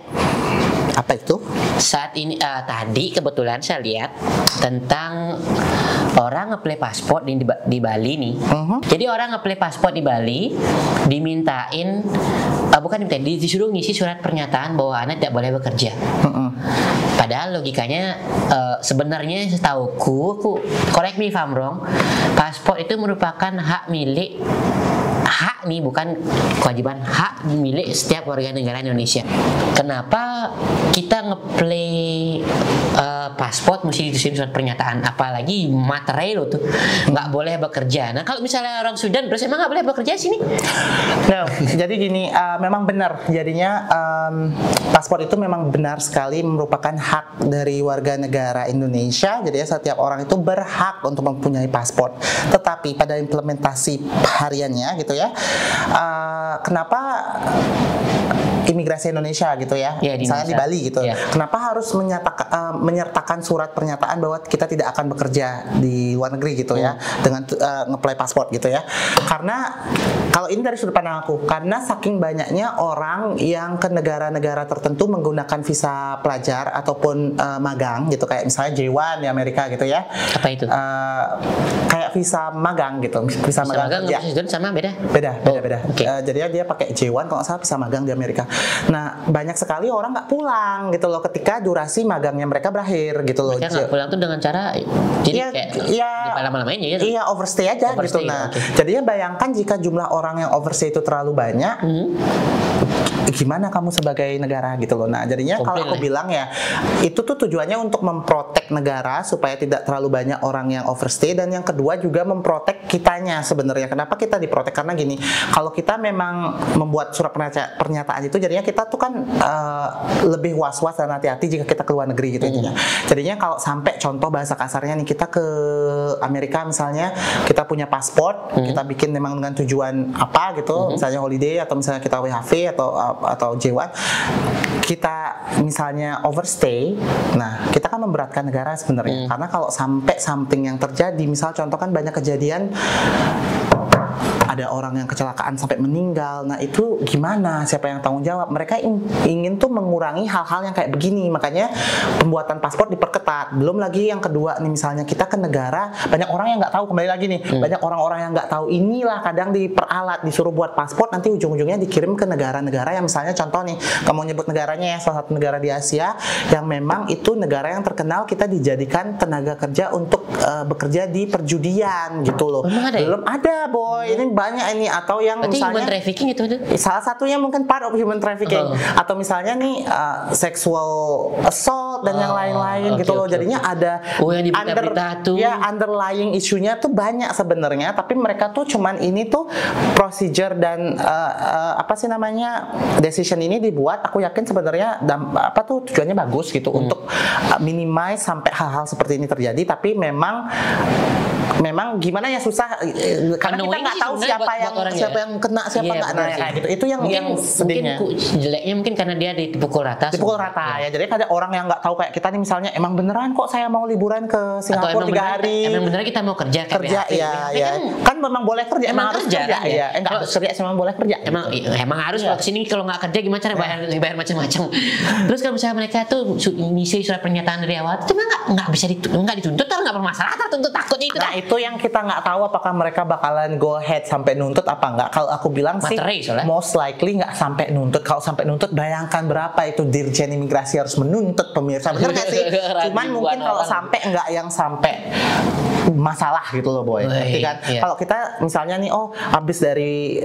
Apa itu? Saat ini tadi kebetulan saya lihat tentang orang ngeplay paspor di Bali nih. Jadi orang ngeplay paspor di Bali dimintain disuruh ngisi surat pernyataan bahwa Anda tidak boleh bekerja. Padahal logikanya sebenarnya setauku, correct me if I'm wrong, paspor itu merupakan hak nih, bukan kewajiban, hak milik setiap warga negara Indonesia. Kenapa kita ngeplay paspor mesti ditulisin surat pernyataan, apalagi materai lo tuh nggak boleh bekerja. Nah kalau misalnya orang Sudan terus emang nggak boleh bekerja sini? No, jadi gini, memang benar jadinya paspor itu memang benar sekali merupakan hak dari warga negara Indonesia. Jadi setiap orang itu berhak untuk mempunyai paspor. Tetapi pada implementasi hariannya gitu ya, kenapa imigrasi Indonesia gitu ya, misalnya di Bali gitu, kenapa harus menyertakan surat pernyataan bahwa kita tidak akan bekerja di luar negeri gitu ya, dengan ngeplay paspor gitu ya? Karena kalau ini dari sudut pandang aku, karena saking banyaknya orang yang ke negara-negara tertentu menggunakan visa pelajar ataupun magang gitu, kayak misalnya J1 di Amerika gitu ya. Apa itu? Kayak visa magang gitu, visa magang ya. Sama beda. Okay. Jadi dia pakai J1 kalau nggak salah, visa magang di Amerika. Nah banyak sekali orang nggak pulang gitu loh ketika durasi magangnya mereka berakhir gitu loh. Mereka nggak pulang tuh dengan cara jadi lama-lamain ya? Iya, overstay aja gitu. Nah jadinya bayangkan jika jumlah orang yang overstay itu terlalu banyak, gimana kamu sebagai negara gitu loh. Nah jadinya kalau aku bilang ya, itu tuh tujuannya untuk memprotek negara supaya tidak terlalu banyak orang yang overstay, dan yang kedua juga memprotek kitanya sebenarnya. Kenapa kita diprotek? Karena gini, kalau kita memang membuat surat pernyataan itu, jadinya kita tuh kan lebih was-was dan hati-hati jika kita keluar negeri gitu intinya. Jadinya kalau sampai contoh bahasa kasarnya nih, kita ke Amerika misalnya, kita punya paspor, kita bikin memang dengan tujuan apa gitu, misalnya holiday atau misalnya kita WHV atau J1, kita misalnya overstay, nah kita kan memberatkan negara sebenarnya. Karena kalau sampai something yang terjadi, misal contoh kan banyak kejadian ada orang yang kecelakaan sampai meninggal, nah itu gimana? Siapa yang tanggung jawab? Mereka ingin tuh mengurangi hal-hal yang kayak begini, makanya pembuatan paspor diperketat. Belum lagi yang kedua nih, misalnya kita ke negara, banyak orang yang nggak tahu, kembali lagi nih, banyak orang-orang yang nggak tahu, inilah kadang diperalat, disuruh buat paspor, nanti ujung-ujungnya dikirim ke negara-negara yang misalnya contoh nih, kamu nyebut negaranya ya, salah satu negara di Asia yang memang itu negara yang terkenal kita dijadikan tenaga kerja untuk bekerja di perjudian gitu loh. Belum ada boy, ini banyak ini, atau yang berarti misalnya human trafficking itu salah satunya mungkin part of human trafficking, atau misalnya nih sexual assault dan yang lain-lain gitu loh. Jadinya ada yang underlying isunya tuh banyak sebenarnya, tapi mereka tuh cuman ini tuh procedure dan decision ini dibuat, aku yakin sebenarnya tujuannya bagus gitu untuk minimize sampai hal-hal seperti ini terjadi, tapi memang gimana ya, susah karena kita nggak tahu siapa yang kena, siapa nggak kayak gitu. Itu yang sedihnya. Mungkin jeleknya mungkin karena dia dipukul rata ya. Jadi ada orang yang nggak tahu kayak kita nih, misalnya emang beneran kok saya mau liburan ke Singapura 3 hari, emang beneran kita mau kerja kan memang boleh kerja, emang harus kerja ya. Enggak harus kerja, emang boleh kerja. Emang harus kalau kesini, kalau nggak kerja gimana cara bayar macam-macam. Terus kalau misalnya mereka tuh ngisi surat pernyataan dari awal, itu nggak bisa dituntut atau nggak bermasalah, tertuntut takutnya itu. Nah itu yang kita nggak tahu, apakah mereka bakalan go ahead sampai nuntut apa enggak. Kalau aku bilang materai, sih most likely nggak sampai nuntut. Kalau sampai nuntut, bayangkan berapa itu Dirjen Imigrasi harus menuntut, pemirsa, bener nggak sih? Cuman mungkin kalau sampai nggak yang sampai masalah gitu loh boy. Berarti kan kalau kita misalnya nih, habis dari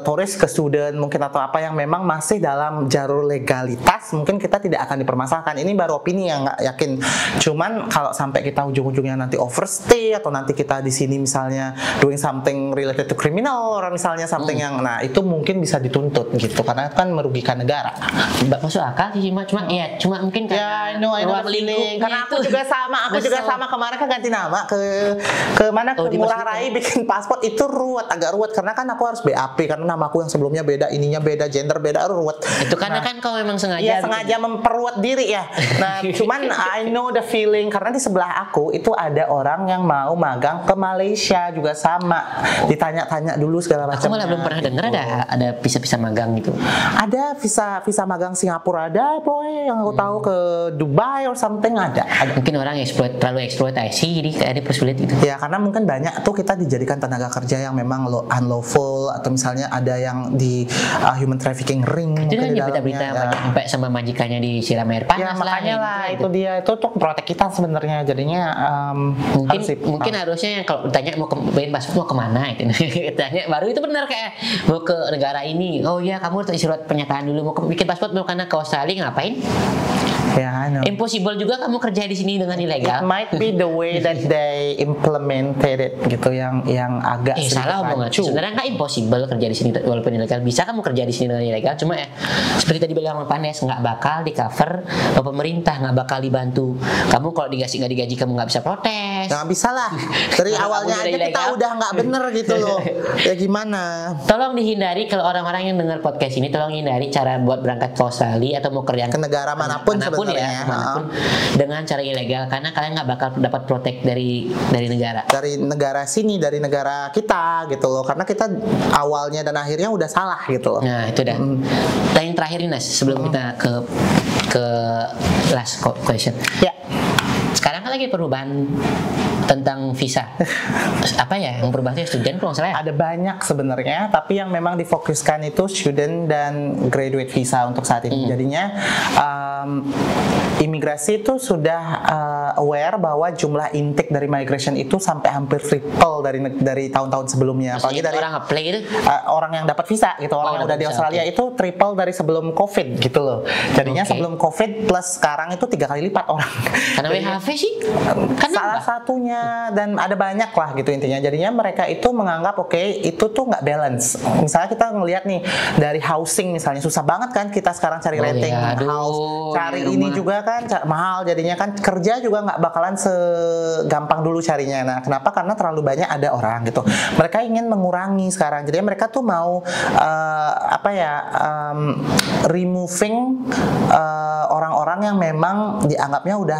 turis ke student mungkin atau apa yang memang masih dalam jalur legalitas, mungkin kita tidak akan dipermasalahkan. Ini baru opini yang nggak yakin. Cuman kalau sampai kita ujung-ujungnya nanti overstay, atau nanti kita di sini misalnya doing something related to criminal, or misalnya something yang, nah itu mungkin bisa dituntut gitu, karena itu kan merugikan negara. Masuk akal sih, cuma mungkin karena aku juga sama kemarin kan ganti nama ke ke mana ke di Ngurah paspor. Rai bikin paspor itu agak ruwet karena kan aku harus BAP karena namaku yang sebelumnya beda, ininya beda, gender beda, ruwet. Itu karena kan kau memang sengaja. Iya, sengaja memperluat diri ya. Nah, cuman I know the feeling karena di sebelah aku itu ada orang yang mau magang ke Malaysia juga sama. Ditanya-tanya dulu segala macam. Aku malah belum pernah dengar ada visa-visa magang gitu. Ada visa magang Singapura ada, boy, yang aku tahu ke Dubai or something ada. Mungkin orang terlalu eksploitasi jadi kayak ada persulit gitu. Ya karena mungkin banyak tuh kita dijadikan tenaga kerja yang memang unlawful atau misalnya ada yang di human trafficking ring. Itu kan mungkin di berita-berita dalamnya, banyak sampai sama majikannya disiram air panas ya makanya lah gitu. itu dia itu tuh protek kita sebenarnya jadinya Mungkin harusnya yang kalau ditanya mau bikin paspor mau kemana itu tanya baru itu benar kayak mau ke negara ini, oh iya kamu harus isi surat pernyataan dulu mau bikin paspor mau karena ke Australia ngapain. ya I know. Impossible juga kamu kerja di sini dengan It ilegal. might be the way that they implemented it gitu yang agak sedikit Salah omongan. rancu. Sebenarnya nggak impossible kerja di sini walaupun ilegal. Bisa kamu kerja di sini dengan ilegal. Cuma ya seperti tadi bilang Bang Panes nggak bakal di cover pemerintah, nggak bakal dibantu. Kamu kalau nggak digaji kamu nggak bisa protes. Nggak bisa lah dari Kalau awalnya kamu aja kita ilegal. udah nggak bener gitu loh. Ya gimana? Tolong dihindari kalau orang-orang yang dengar podcast ini tolong hindari cara buat berangkat ke Australia atau mau kerja Ke negara manapun sebenarnya. manapun dengan cara ilegal karena kalian nggak bakal dapat protek dari negara. Dari negara sini, dari negara kita gitu loh. Karena kita awalnya dan akhirnya udah salah gitu loh. Nah itu dah. Yang terakhir nih Nas sebelum kita ke last question. Ya. Sekarang kan lagi perubahan tentang visa. Apa ya yang berubah itu student kalau nggak salah ya? Ada banyak sebenarnya, tapi yang memang difokuskan itu student dan graduate visa untuk saat ini. Jadinya imigrasi itu sudah aware bahwa jumlah intake dari migration itu sampai hampir triple dari tahun-tahun sebelumnya. Maksudnya Apalagi dari orang apply itu orang yang dapat visa gitu, orang yang udah dapat di visa, Australia oke. itu triple dari sebelum COVID gitu loh. Jadinya Oke. sebelum COVID plus sekarang itu 3 kali lipat orang. karena WHV sih kan Salah nambah. satunya dan ada banyak lah gitu intinya. Jadinya mereka itu menganggap oke, itu tuh nggak balance. Misalnya kita ngelihat nih dari housing misalnya susah banget kan kita sekarang cari Oh renting iya, aduh, house, cari di ini rumah. juga kan mahal jadinya kan kerja juga nggak bakalan segampang dulu carinya. Nah kenapa? Karena terlalu banyak ada orang gitu. Mereka ingin mengurangi sekarang. Jadi mereka tuh mau removing orang-orang yang memang dianggapnya udah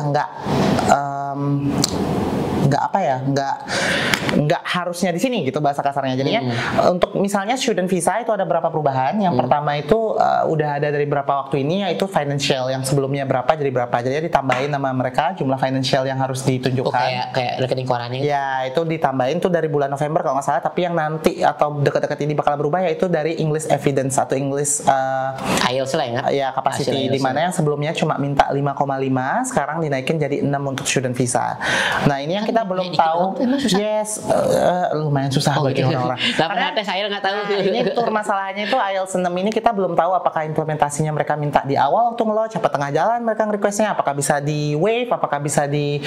nggak harusnya di sini gitu bahasa kasarnya. Jadinya untuk misalnya student visa itu ada berapa perubahan. Yang pertama itu udah ada dari berapa waktu ini yaitu financial yang sebelumnya berapa jadi berapa. Jadi ditambahin nama mereka jumlah financial yang harus ditunjukkan. kayak rekening korannya. Ya itu ditambahin tuh dari bulan November kalau nggak salah. Tapi yang nanti atau dekat-dekat ini bakal berubah yaitu dari English evidence atau English IELTS lah ingat. ya capacity Hasil di mana yang sebelumnya cuma minta 5,5 sekarang dinaikin jadi 6 untuk student visa. Nah ini yang kita belum dikit tahu. doang, emang susah? Yes, lumayan susah bagi gitu. orang-orang. Nggak pernah tes IELTS nggak tahu. Nah, ini tuh masalahnya itu IELTS 6 ini kita belum tahu apakah implementasinya mereka minta di awal waktu nge-launch, apa tengah jalan mereka requestnya, apakah bisa di waive, apakah bisa di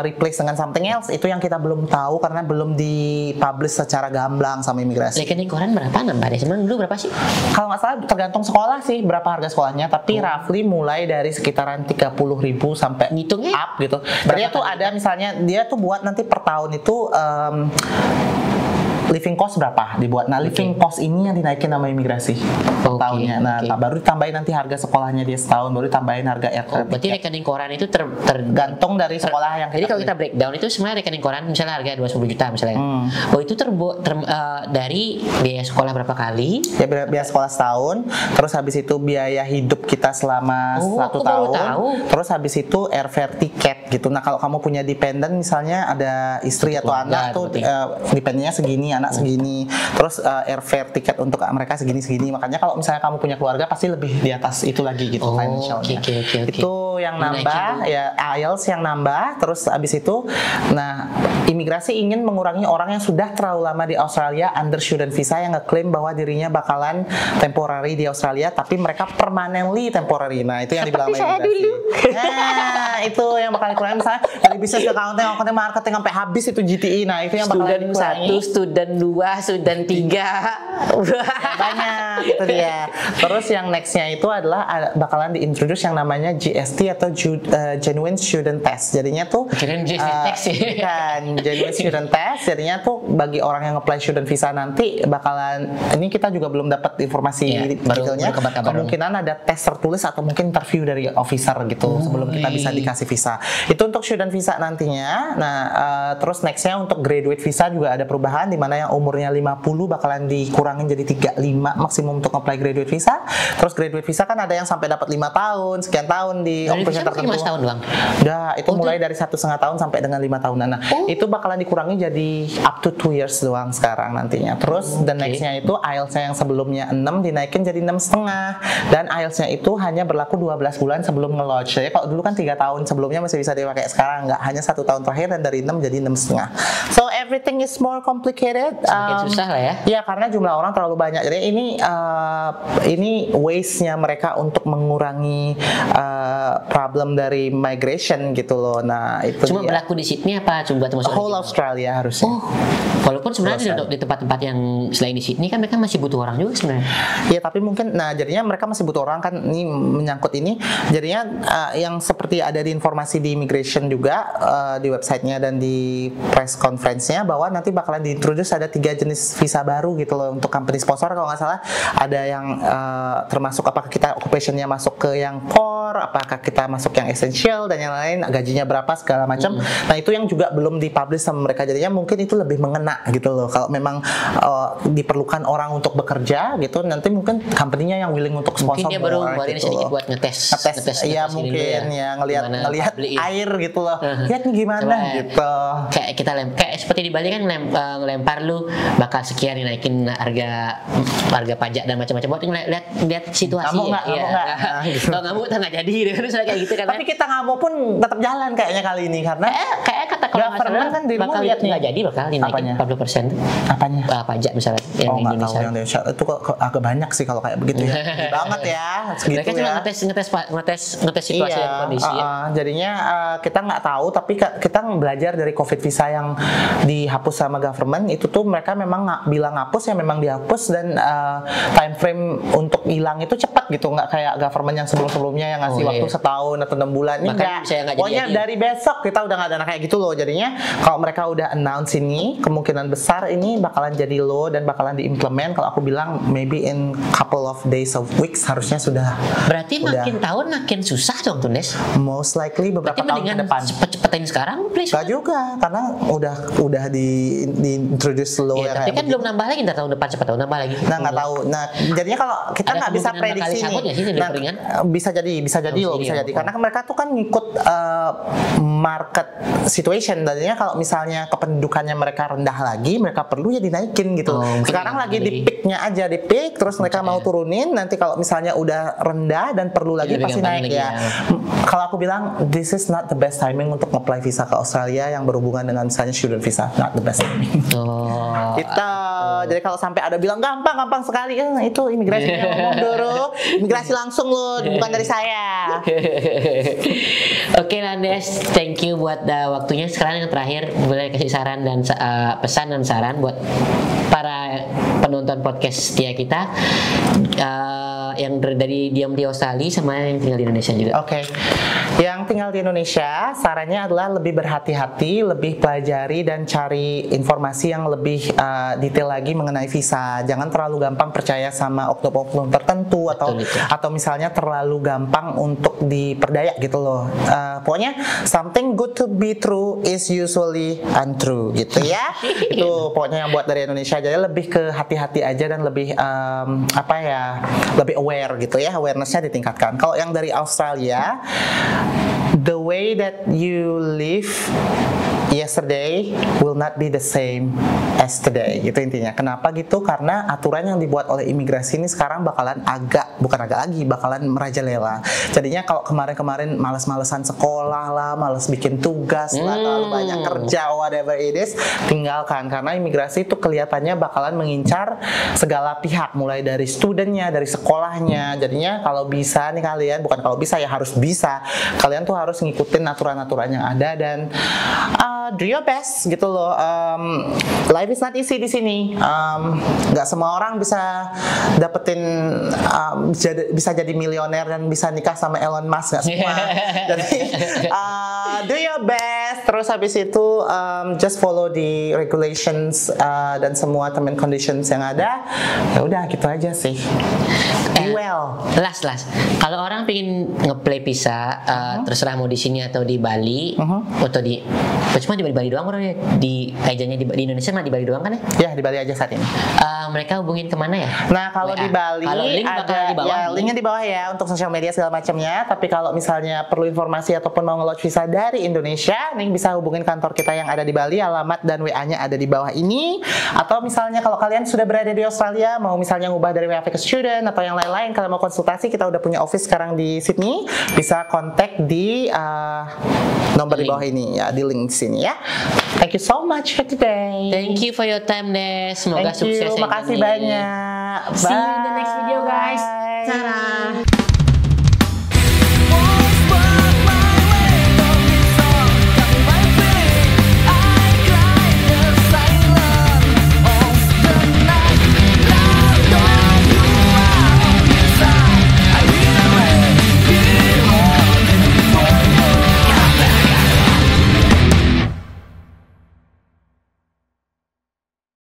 replace dengan something else. Itu yang kita belum tahu karena belum dipublish secara gamblang sama imigrasi. Rekening koran berapa nambah deh? Emang dulu berapa sih? Kalau nggak salah tergantung sekolah sih berapa harga sekolahnya, tapi roughly mulai dari sekitaran 30.000 sampai Ngitungnya up gitu. Dia tuh ada misalnya dia tuh buat nanti per tahun itu living cost berapa dibuat. Nah, living cost ini yang dinaikin sama imigrasi per Oke, tahunnya. Nah, oke. baru ditambahin nanti harga sekolahnya dia setahun, baru ditambahin harga airfare. Berarti rekening koran itu gantung dari sekolah yang Jadi kita kalau kita breakdown itu sebenarnya rekening koran misalnya harga 20 juta misalnya. Oh itu dari biaya sekolah berapa kali? ya biaya sekolah setahun, terus habis itu biaya hidup kita selama Oh, 1 aku baru tahun, tahu. terus habis itu airfare tiket gitu. Nah kalau kamu punya dependent misalnya ada istri atau Keluarga, anak tuh berarti. dependentnya segini, anak segini, terus airfare tiket untuk mereka segini. Makanya kalau misalnya kamu punya keluarga pasti lebih di atas itu lagi gitu Oh, financialnya. oke. Itu yang Dinaikin nambah tuh. ya IELTS yang nambah, terus habis itu nah imigrasi ingin mengurangi orang yang sudah terlalu lama di Australia under student visa yang ngeklaim bahwa dirinya bakalan temporary di Australia tapi mereka permanently temporary. Nah, itu yang dibilang Seperti saya imigrasi. dulu. Nah, itu yang bakal dikurangi misalnya dari bisnis ke accounting marketing sampai habis itu GTI. Nah, itu yang bakal Student dikurangi. 1, student 2, student 3. Banyak itu dia. Terus yang nextnya itu adalah bakalan diintroduce yang namanya GST atau genuine student test. Jadinya tuh genuine student test. Jadinya tuh bagi orang yang apply student visa nanti bakalan, ini kita juga belum dapat informasi detailnya. Kemungkinan ada tes tertulis atau mungkin interview dari officer gitu sebelum kita bisa dikasih visa. Itu untuk student visa nantinya. Nah, terus nextnya untuk graduate visa juga ada perubahan di mana yang umurnya 50 bakalan dikurangin jadi 35 maksimum untuk apply graduate visa. Terus graduate visa kan ada yang sampai dapat 5 tahun, sekian tahun di occupation tertentu. 5 tahun doang. Udah, itu mulai dari 1,5 tahun sampai dengan 5 tahunan. Nah, itu bakalan dikurangi jadi up to 2 years doang sekarang nantinya. Terus the nextnya itu IELTS-nya yang sebelumnya 6 dinaikin jadi 6,5, dan IELTS-nya itu hanya berlaku 12 bulan sebelum nge-launch. Jadi kalau dulu kan 3 tahun sebelumnya masih bisa dipakai, sekarang nggak, hanya 1 tahun terakhir, dan dari 6 jadi 6,5. So everything is more complicated. Semakin susah lah ya. Ya, karena jumlah orang terlalu banyak. Jadi ini ways-nya mereka untuk mengurangi problem dari migration gitu loh. Nah, itu cuma dia. berlaku di Sydney apa cuma buat masuk Whole Australia harusnya. Walaupun sebenarnya di tempat-tempat yang selain di Sydney kan mereka masih butuh orang juga sebenarnya. Ya, tapi mungkin jadinya mereka masih butuh orang kan, ini menyangkut ini. Jadinya yang seperti ada di informasi di immigration juga di websitenya dan di press conference-nya, bahwa nanti bakalan diintroduce ada 3 jenis visa baru gitu loh untuk company sponsor. Kalau nggak salah ada yang termasuk apakah kita occupation-nya masuk ke yang core, apakah kita masuk yang essential dan yang lain, gajinya berapa segala macam. Nah, itu yang juga belum dipublish sama mereka. Jadinya mungkin itu lebih mengena gitu loh. Kalau memang diperlukan orang untuk bekerja gitu, nanti mungkin company-nya yang willing untuk sponsor. Mungkin dia baru gitu sedikit buat ngetes. Iya, mungkin ya ngelihat air gitu loh. Lihat nih gimana gitu. Kayak kita kayak seperti di Bali kan ngelempar lu bakal sekian dinaikin harga pajak dan macam-macam. Buat lihat situasi. Kamu nggak? Kalau nggak mau nggak jadi terus kayak gitu kan. Tapi kita nggak mau pun tetap jalan kayaknya kali ini, karena kayak kata kalau nggak salah kan bakal lihat nggak jadi bakal dinaikin 40%. Apanya? Pajak misalnya yang di Indonesia. Yang Indonesia itu kok agak banyak sih kalau kayak begitu ya. Tinggi banget ya. Mereka cuma ngetes situasi dan kondisi. Jadinya kita nggak tahu, tapi kita belajar dari COVID visa yang dihapus sama government itu tuh, mereka memang nggak bilang hapus ya, memang dihapus, dan time frame untuk hilang itu cepat gitu, nggak kayak government yang sebelum-sebelumnya yang ngasih waktu setahun atau 6 bulan. Ini nggak. Pokoknya dari besok kita udah nggak ada kayak gitu loh. Jadinya kalau mereka udah announce ini, kemungkinan besar ini bakalan jadi law dan bakalan diimplement. Kalau aku bilang maybe in couple of days of weeks harusnya sudah. Berarti makin tahun makin susah dong tuh, Nes. Most likely beberapa tahun ke depan. Cepet-cepetin sekarang, please. Gak juga, karena udah di introduce law. Ya, tapi kan belum nambah lagi, ntar tahun depan siapa tahu nambah lagi. Nah, nggak tahu. Nah, jadinya kalau kita nggak bisa prediksi nih. Bisa jadi loh, bisa jadi. Karena mereka tuh kan ngikut market situation. Jadinya kalau misalnya kependudukannya mereka rendah lagi, mereka perlu ya dinaikin gitu. Sekarang lagi di peaknya aja, di peak, terus mereka mau turunin. Nanti kalau misalnya udah rendah dan perlu lagi pasti naik ya. Kalau aku bilang this is not the best timing untuk apply visa ke Australia yang berhubungan dengan misalnya student visa, not the best timing. Kita jadi kalau sampai ada bilang gampang sekali, itu imigrasi ngomong dulu, imigrasi langsung loh, bukan dari saya. Oke, Landes, thank you buat waktunya. Sekarang yang terakhir boleh kasih saran dan pesan dan saran buat para penonton podcast setia kita yang dari diam di Australia sama yang tinggal di Indonesia juga. Oke. Yang tinggal di Indonesia, sarannya adalah lebih berhati-hati, lebih pelajari dan cari informasi yang lebih detail lagi mengenai visa. Jangan terlalu gampang percaya sama oknum-oknum tertentu atau misalnya terlalu gampang untuk diperdaya gitu loh. Pokoknya something good to be true is usually untrue gitu ya. Itu pokoknya yang buat dari Indonesia. Jadi lebih ke hati-hati aja dan lebih lebih aware gitu ya, awareness-nya ditingkatkan. Kalau yang dari Australia, the way that you live yesterday will not be the same as today, gitu intinya. Kenapa gitu? Karena aturan yang dibuat oleh imigrasi ini sekarang bakalan bakalan merajalela. Jadinya kalau kemarin-kemarin malas-malesan sekolah lah, malas bikin tugas lah, terlalu banyak kerja, whatever it is, tinggalkan. Karena imigrasi itu kelihatannya bakalan mengincar segala pihak, mulai dari studentnya, dari sekolahnya. Jadinya kalau bisa nih kalian, bukan kalau bisa ya, harus bisa, kalian tuh harus ngikutin aturan-aturan yang ada dan do your best gitu loh. Life is not easy di sini. Nggak semua orang bisa dapetin bisa jadi milioner dan bisa nikah sama Elon Musk, nggak semua. Jadi do your best. Terus habis itu just follow the regulations dan semua term and conditions yang ada. Ya udah gitu aja sih. Be well. Last. Kalau orang pengen ngeplay visa, terserah mau di sini atau di Bali, atau di, cuma di Bali doang orangnya, di agennya di Indonesia mah di Bali doang kan ya? Ya di Bali aja saat ini. Mereka hubungin kemana ya? Nah kalau di Bali kalau link bakal ada di bawah ya linknya di bawah ya untuk sosial media segala macamnya. Tapi kalau misalnya perlu informasi ataupun mau nge-launch visa dari Indonesia, nih bisa hubungin kantor kita yang ada di Bali. Alamat dan WA-nya ada di bawah ini. Atau misalnya kalau kalian sudah berada di Australia, mau misalnya ngubah dari WFH ke student atau yang lain-lain, kalian mau konsultasi, kita udah punya office sekarang di Sydney. Bisa kontak di nomor di bawah ini ya, di link di sini ya. Thank you so much for today. Thank you for your time, Des. Semoga Thank you. sukses ya. Makasih banyak. See you in the next video, guys. Bye. Ta-da.